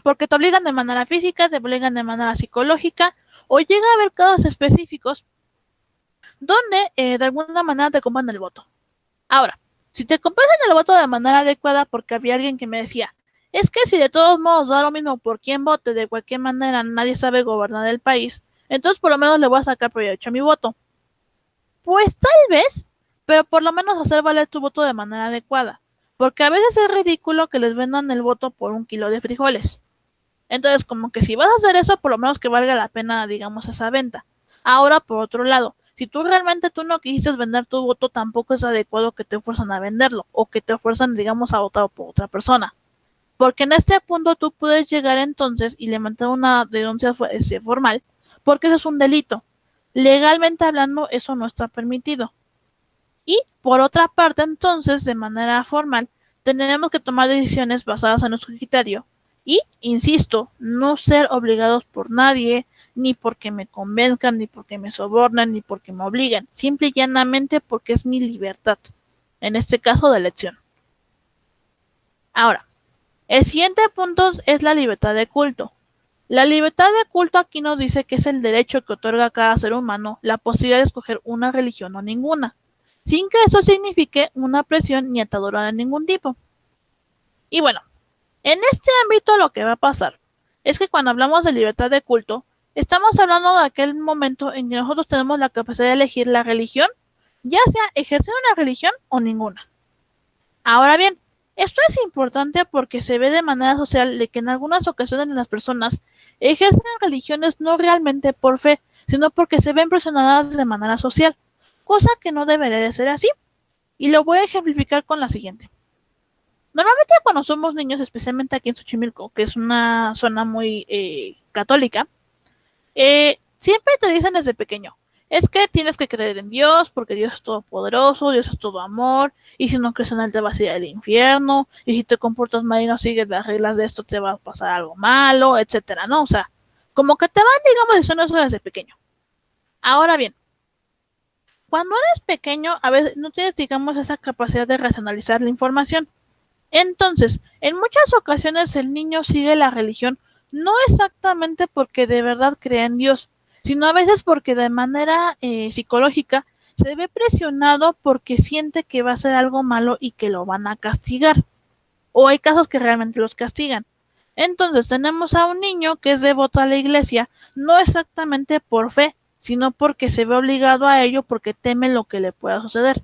porque te obligan de manera física, te obligan de manera psicológica, o llega a haber casos específicos donde de alguna manera te compran el voto. Ahora, si te compran el voto de manera adecuada, porque había alguien que me decía, es que si de todos modos da lo mismo por quién vote, de cualquier manera nadie sabe gobernar el país, entonces por lo menos le voy a sacar provecho a mi voto. Pues tal vez, pero por lo menos hacer valer tu voto de manera adecuada, porque a veces es ridículo que les vendan el voto por 1 kilo de frijoles. Entonces, como que si vas a hacer eso, por lo menos que valga la pena, digamos, esa venta. Ahora, por otro lado, si tú realmente no quisiste vender tu voto, tampoco es adecuado que te fuerzan a venderlo o que te fuerzan, digamos, a votar por otra persona. Porque en este punto tú puedes llegar entonces y levantar una denuncia formal, porque eso es un delito. Legalmente hablando, eso no está permitido. Y por otra parte, entonces, de manera formal, tendremos que tomar decisiones basadas en nuestro criterio y, insisto, no ser obligados por nadie, ni porque me convenzcan, ni porque me sobornan, ni porque me obliguen, simple y llanamente porque es mi libertad, en este caso de elección. Ahora, el siguiente punto es la libertad de culto. La libertad de culto aquí nos dice que es el derecho que otorga a cada ser humano la posibilidad de escoger una religión o ninguna, sin que eso signifique una presión ni atadura de ningún tipo. Y bueno, en este ámbito lo que va a pasar es que cuando hablamos de libertad de culto, estamos hablando de aquel momento en que nosotros tenemos la capacidad de elegir la religión, ya sea ejercer una religión o ninguna. Ahora bien, esto es importante porque se ve de manera social de que en algunas ocasiones las personas ejercen religiones no realmente por fe, sino porque se ven presionadas de manera social, cosa que no debería de ser así. Y lo voy a ejemplificar con la siguiente. Normalmente cuando somos niños, especialmente aquí en Xochimilco, que es una zona muy católica, siempre te dicen desde pequeño, es que tienes que creer en Dios porque Dios es todopoderoso, Dios es todo amor, y si no crees en él te vas a ir al infierno, y si te comportas mal y no sigues las reglas de esto te va a pasar algo malo, etcétera, ¿no? O sea, como que te van, digamos, diciendo eso desde pequeño. Ahora bien, cuando eres pequeño, a veces no tienes, digamos, esa capacidad de racionalizar la información. Entonces, en muchas ocasiones el niño sigue la religión no exactamente porque de verdad cree en Dios, sino a veces porque de manera psicológica se ve presionado porque siente que va a hacer algo malo y que lo van a castigar. O hay casos que realmente los castigan. Entonces tenemos a un niño que es devoto a la iglesia, no exactamente por fe, sino porque se ve obligado a ello porque teme lo que le pueda suceder.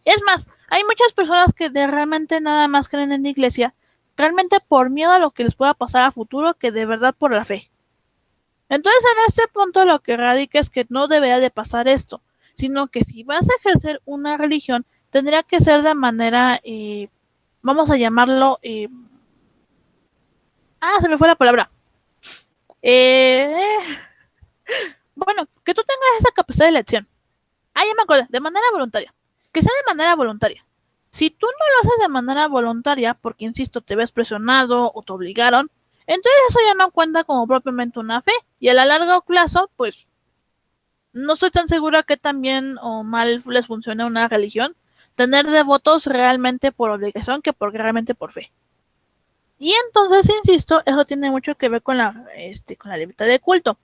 Es más, hay muchas personas que realmente nada más creen en la iglesia, realmente por miedo a lo que les pueda pasar a futuro que de verdad por la fe. Entonces en este punto lo que radica es que no debería de pasar esto, sino que si vas a ejercer una religión, tendría que ser de manera, vamos a llamarlo, se me fue la palabra. Bueno, que tú tengas esa capacidad de elección. Ya me acuerdo, de manera voluntaria. Que sea de manera voluntaria. Si tú no lo haces de manera voluntaria, porque insisto, te ves presionado o te obligaron, entonces eso ya no cuenta como propiamente una fe. Y a la largo plazo, pues, no estoy tan segura que tan bien o mal les funcione una religión tener devotos realmente por obligación que realmente por fe. Y entonces, insisto, eso tiene mucho que ver con la libertad de culto.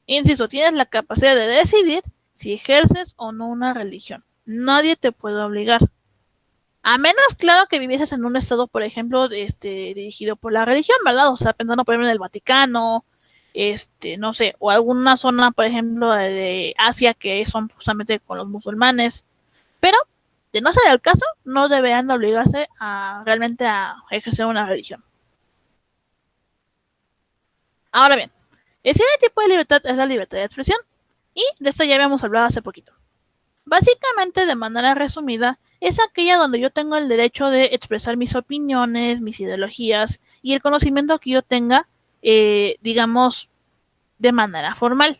Insisto, tienes la capacidad de decidir si ejerces o no una religión. Nadie te puede obligar. A menos, claro, que vivieses en un estado, por ejemplo, dirigido por la religión, ¿verdad? O sea, pensando, por ejemplo, en el Vaticano, no sé, o alguna zona, por ejemplo, de Asia que son justamente con los musulmanes. Pero, de no ser el caso, no deberían obligarse a realmente a ejercer una religión. Ahora bien, el siguiente tipo de libertad es la libertad de expresión. Y de esto ya habíamos hablado hace poquito. Básicamente, de manera resumida, es aquella donde yo tengo el derecho de expresar mis opiniones, mis ideologías y el conocimiento que yo tenga, digamos, de manera formal.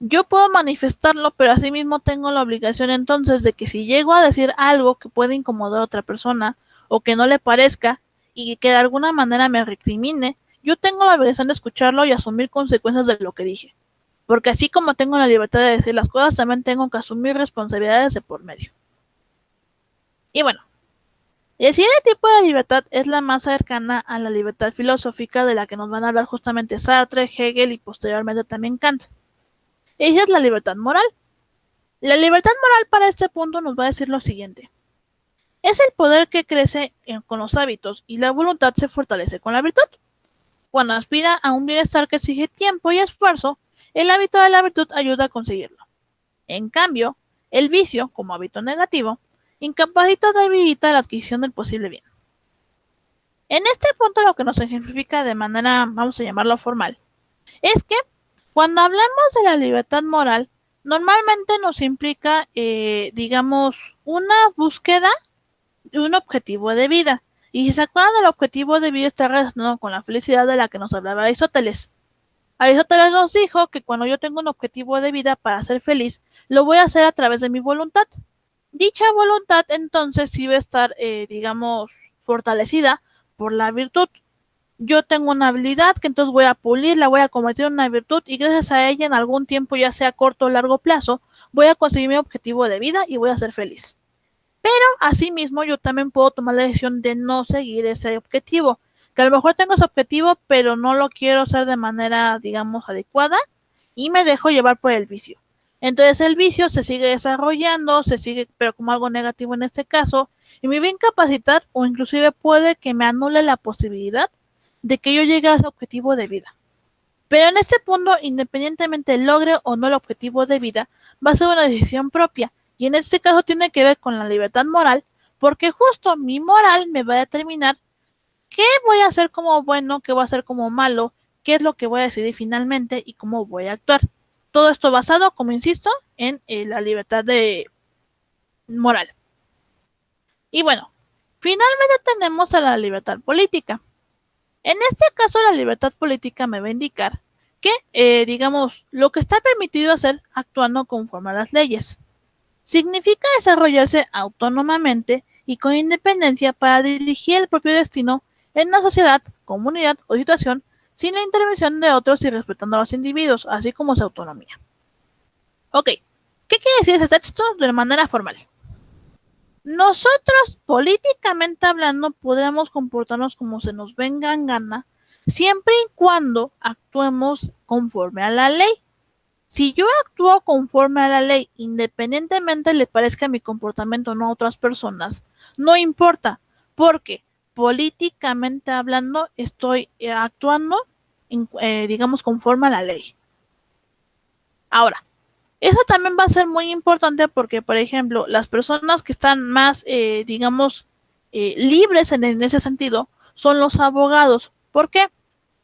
Yo puedo manifestarlo, pero asimismo tengo la obligación entonces de que si llego a decir algo que puede incomodar a otra persona o que no le parezca y que de alguna manera me recrimine, yo tengo la obligación de escucharlo y asumir consecuencias de lo que dije. Porque así como tengo la libertad de decir las cosas, también tengo que asumir responsabilidades de por medio. Y bueno, el siguiente tipo de libertad es la más cercana a la libertad filosófica de la que nos van a hablar justamente Sartre, Hegel y posteriormente también Kant. Esa es la libertad moral. La libertad moral para este punto nos va a decir lo siguiente. Es el poder que crece con los hábitos y la voluntad se fortalece con la virtud. Cuando aspira a un bienestar que exige tiempo y esfuerzo, el hábito de la virtud ayuda a conseguirlo. En cambio, el vicio, como hábito negativo, incapacita o debilita la adquisición del posible bien. En este punto lo que nos ejemplifica de manera, vamos a llamarlo formal, es que cuando hablamos de la libertad moral, normalmente nos implica, digamos, una búsqueda de un objetivo de vida. Y si se acuerdan, del objetivo de vida está relacionado con la felicidad de la que nos hablaba Aristóteles. Aristóteles nos dijo que cuando yo tengo un objetivo de vida para ser feliz, lo voy a hacer a través de mi voluntad. Dicha voluntad entonces sí va a estar, digamos, fortalecida por la virtud. Yo tengo una habilidad que entonces voy a pulir, la voy a convertir en una virtud y gracias a ella en algún tiempo, ya sea corto o largo plazo, voy a conseguir mi objetivo de vida y voy a ser feliz. Pero asimismo yo también puedo tomar la decisión de no seguir ese objetivo, que a lo mejor tengo ese objetivo pero no lo quiero hacer de manera, digamos, adecuada y me dejo llevar por el vicio. Entonces el vicio se sigue desarrollando, se sigue, pero como algo negativo en este caso, y me va a incapacitar o inclusive puede que me anule la posibilidad de que yo llegue a ese objetivo de vida. Pero en este punto, independientemente logre o no el objetivo de vida, va a ser una decisión propia. Y en este caso tiene que ver con la libertad moral, porque justo mi moral me va a determinar qué voy a hacer como bueno, qué voy a hacer como malo, qué es lo que voy a decidir finalmente y cómo voy a actuar. Todo esto basado, como insisto, en la libertad de moral. Y bueno, finalmente tenemos a la libertad política. En este caso, la libertad política me va a indicar que, digamos, lo que está permitido hacer actuando conforme a las leyes. Significa desarrollarse autónomamente y con independencia para dirigir el propio destino en una sociedad, comunidad o situación sin la intervención de otros y respetando a los individuos, así como su autonomía. Ok, ¿qué quiere decir ese texto de manera formal? Nosotros, políticamente hablando, podemos comportarnos como se nos venga en gana, siempre y cuando actuemos conforme a la ley. Si yo actúo conforme a la ley, independientemente le parezca mi comportamiento no a otras personas, no importa, porque políticamente hablando estoy actuando, digamos, conforme a la ley. Ahora, eso también va a ser muy importante porque, por ejemplo, las personas que están más, digamos, libres en ese sentido son los abogados. ¿Por qué?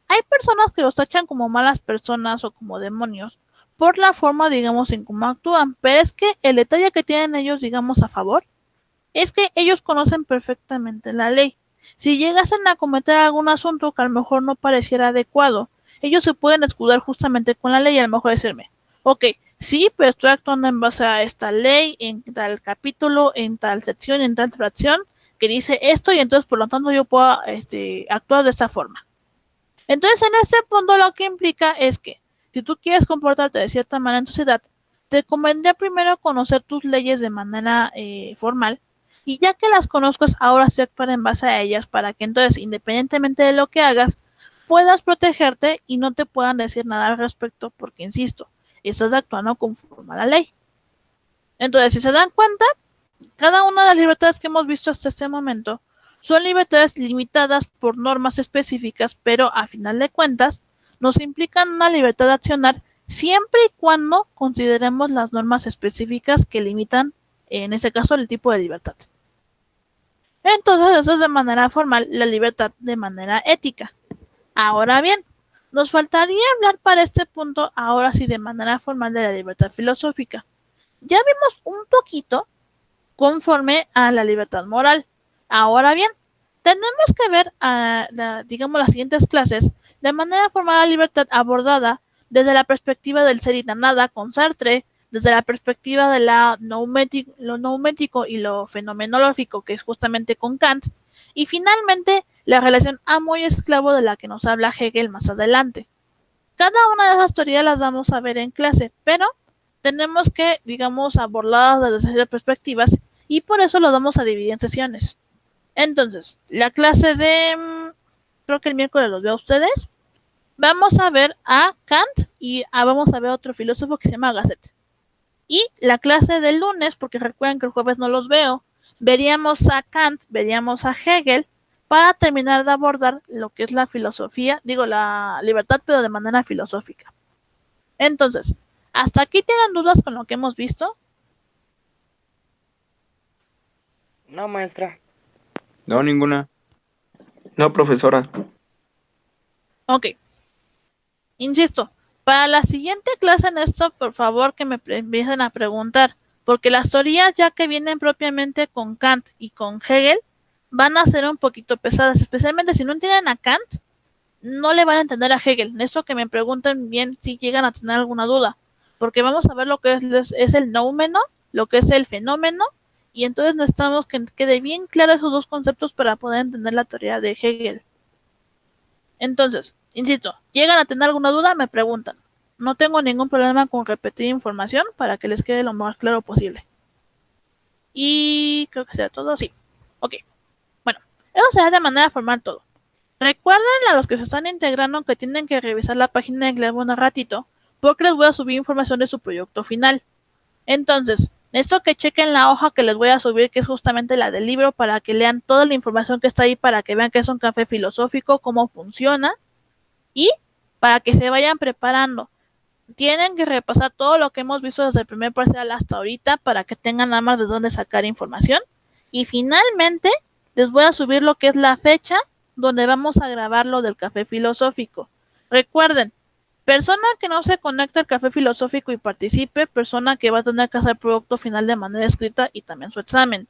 Hay personas que los tachan como malas personas o como demonios por la forma, digamos, en cómo actúan. Pero es que el detalle que tienen ellos, digamos, a favor, es que ellos conocen perfectamente la ley. Si llegasen a cometer algún asunto que a lo mejor no pareciera adecuado, ellos se pueden escudar justamente con la ley y a lo mejor decirme, ok, sí, pero estoy actuando en base a esta ley, en tal capítulo, en tal sección, en tal fracción, que dice esto y entonces por lo tanto yo puedo actuar de esta forma. Entonces en este punto lo que implica es que si tú quieres comportarte de cierta manera en tu sociedad, te convendría primero conocer tus leyes de manera formal y ya que las conozcas, ahora sí actuar en base a ellas para que entonces, independientemente de lo que hagas, puedas protegerte y no te puedan decir nada al respecto porque, insisto, estás actuando conforme a la ley. Entonces, si se dan cuenta, cada una de las libertades que hemos visto hasta este momento son libertades limitadas por normas específicas, pero a final de cuentas nos implican una libertad de accionar siempre y cuando consideremos las normas específicas que limitan, en ese caso, el tipo de libertad. Entonces, eso es de manera formal la libertad de manera ética. Ahora bien, nos faltaría hablar para este punto, ahora sí, de manera formal de la libertad filosófica. Ya vimos un poquito conforme a la libertad moral. Ahora bien, tenemos que ver, digamos, las siguientes clases de manera formal la libertad abordada desde la perspectiva del ser y la nada con Sartre, desde la perspectiva de lo noumético y lo fenomenológico, que es justamente con Kant, y finalmente la relación amo y esclavo de la que nos habla Hegel más adelante. Cada una de esas teorías las vamos a ver en clase, pero tenemos que, digamos, abordarlas desde esas perspectivas y por eso lo vamos a dividir en sesiones. Entonces, la clase de, creo que el miércoles los veo a ustedes, vamos a ver a Kant y vamos a ver a otro filósofo que se llama Gasset. Y la clase del lunes, porque recuerden que el jueves no los veo, veríamos a Kant, veríamos a Hegel, para terminar de abordar lo que es la filosofía, digo, la libertad, pero de manera filosófica. Entonces, ¿hasta aquí tienen dudas con lo que hemos visto? No, maestra. No, ninguna. No, profesora. Ok. Insisto, para la siguiente clase en esto, por favor que me empiecen a preguntar, porque las teorías ya que vienen propiamente con Kant y con Hegel van a ser un poquito pesadas, especialmente si no entienden a Kant, no le van a entender a Hegel. Eso que me pregunten bien si llegan a tener alguna duda, porque vamos a ver lo que es el noumeno, lo que es el fenómeno, y entonces necesitamos que quede bien claro esos dos conceptos para poder entender la teoría de Hegel. Entonces, insisto, llegan a tener alguna duda, me preguntan. No tengo ningún problema con repetir información para que les quede lo más claro posible. Y creo que será todo, sí. Ok. Bueno, eso será de manera formal todo. Recuerden a los que se están integrando que tienen que revisar la página de Glebo un ratito, porque les voy a subir información de su proyecto final. Entonces, esto que chequen la hoja que les voy a subir, que es justamente la del libro, para que lean toda la información que está ahí, para que vean que es un café filosófico, cómo funciona, y para que se vayan preparando. Tienen que repasar todo lo que hemos visto desde el primer parcial hasta ahorita, para que tengan nada más de dónde sacar información. Y finalmente, les voy a subir lo que es la fecha donde vamos a grabar lo del café filosófico. Recuerden, persona que no se conecta al café filosófico y participe, persona que va a tener que hacer producto final de manera escrita y también su examen.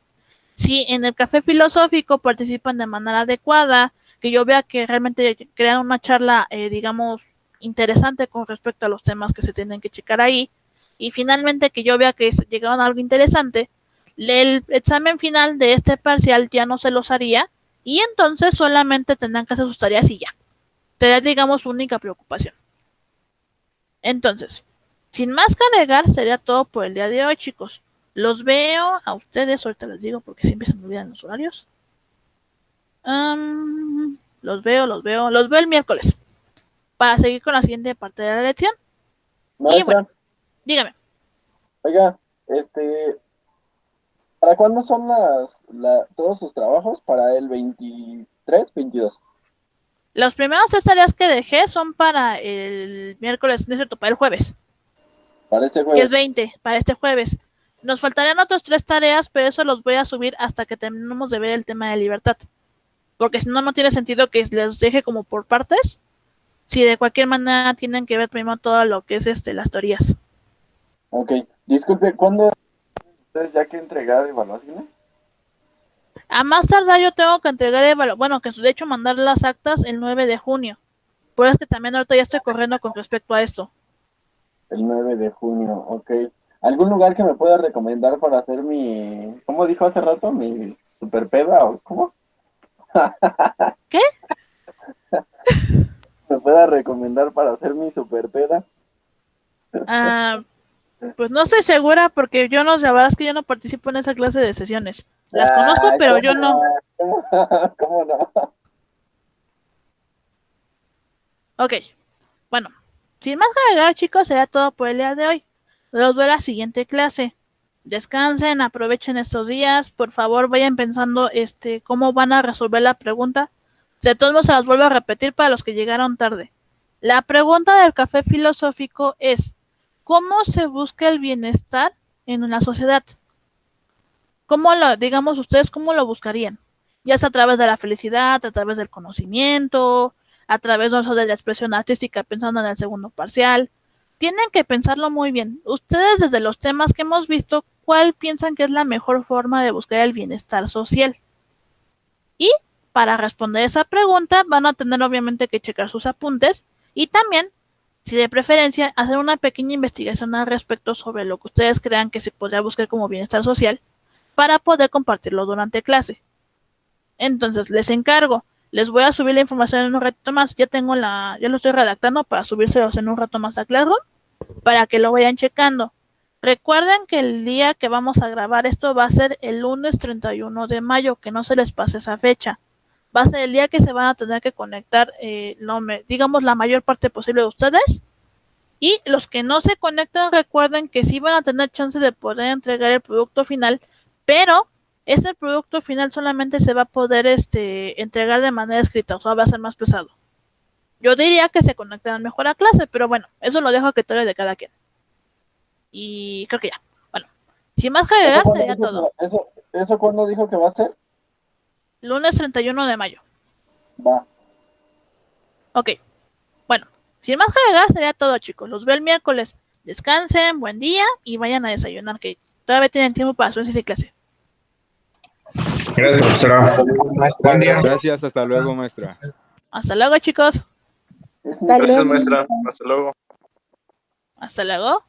Si en el café filosófico participan de manera adecuada, que yo vea que realmente crean una charla, digamos, interesante con respecto a los temas que se tienen que checar ahí, y finalmente que yo vea que llegaron a algo interesante, el examen final de este parcial ya no se los haría, y entonces solamente tendrán que hacer sus tareas y ya. Sería, digamos, su única preocupación. Entonces, sin más que agregar, sería todo por el día de hoy, chicos. Los veo a ustedes, ahorita les digo porque siempre se me olvidan los horarios. Los veo el miércoles para seguir con la siguiente parte de la lección. Maestra, Y bueno, dígame. oiga, ¿para cuándo son todos sus trabajos? ¿Para el 23, 22? Las primeras 3 tareas que dejé son para el miércoles, no es cierto, para el jueves, Para este que es jueves. 20, para este jueves. Nos faltarían otras 3 tareas, pero eso los voy a subir hasta que terminemos de ver el tema de libertad. Porque si no, no tiene sentido que les deje como por partes, si de cualquier manera tienen que ver primero todo lo que es las teorías. Ok, disculpe, ¿cuándo ustedes ya que entregar evaluaciones? A más tardar yo tengo que entregar, bueno, que de hecho mandar las actas el 9 de junio. Por eso es que también ahorita ya estoy corriendo con respecto a esto. El 9 de junio, ok. ¿Algún lugar que me pueda recomendar para hacer ¿cómo dijo hace rato? ¿Mi super peda o cómo? ¿Qué? ¿Me pueda recomendar para hacer mi super peda? Pues no estoy segura porque yo no, la verdad es que yo no participo en esa clase de sesiones. Las conozco, pero yo no. ¿Cómo no? Ok, bueno, sin más que agregar, chicos, será todo por el día de hoy. Los veo en la siguiente clase. descansen, aprovechen estos días, por favor vayan pensando cómo van a resolver la pregunta. De todos modos se las vuelvo a repetir para los que llegaron tarde. La pregunta del café filosófico es: ¿cómo se busca el bienestar en una sociedad? Digamos ustedes, ¿cómo lo buscarían? Ya sea a través de la felicidad, a través del conocimiento, a través no solo de la expresión artística, pensando en el segundo parcial. Tienen que pensarlo muy bien. Ustedes, desde los temas que hemos visto, ¿cuál piensan que es la mejor forma de buscar el bienestar social? Y para responder esa pregunta van a tener obviamente que checar sus apuntes y también, si de preferencia, hacer una pequeña investigación al respecto sobre lo que ustedes crean que se podría buscar como bienestar social para poder compartirlo durante clase. Entonces, les encargo, les voy a subir la información en un ratito más, ya lo estoy redactando para subírselos en un rato más a Classroom, para que lo vayan checando. Recuerden que el día que vamos a grabar esto va a ser el lunes 31 de mayo, que no se les pase esa fecha. Va a ser el día que se van a tener que conectar, digamos, la mayor parte posible de ustedes. Y los que no se conectan, recuerden que sí van a tener chance de poder entregar el producto final, pero ese producto final solamente se va a poder entregar de manera escrita, o sea, va a ser más pesado. Yo diría que se conectan mejor a clase, pero bueno, eso lo dejo a criterio de cada quien. Y creo que ya. Bueno, sin más que agregar, sería todo. ¿Eso cuándo dijo que va a ser? Lunes 31 de mayo. Va. Ok. Bueno, sin más que agregar, sería todo, chicos. Los veo el miércoles. Descansen, buen día y vayan a desayunar, que todavía tienen tiempo para su clase. Gracias, profesora. Buen día. Gracias, hasta luego, maestra. Hasta luego, chicos. Gracias, maestra. Hasta luego. Hasta luego.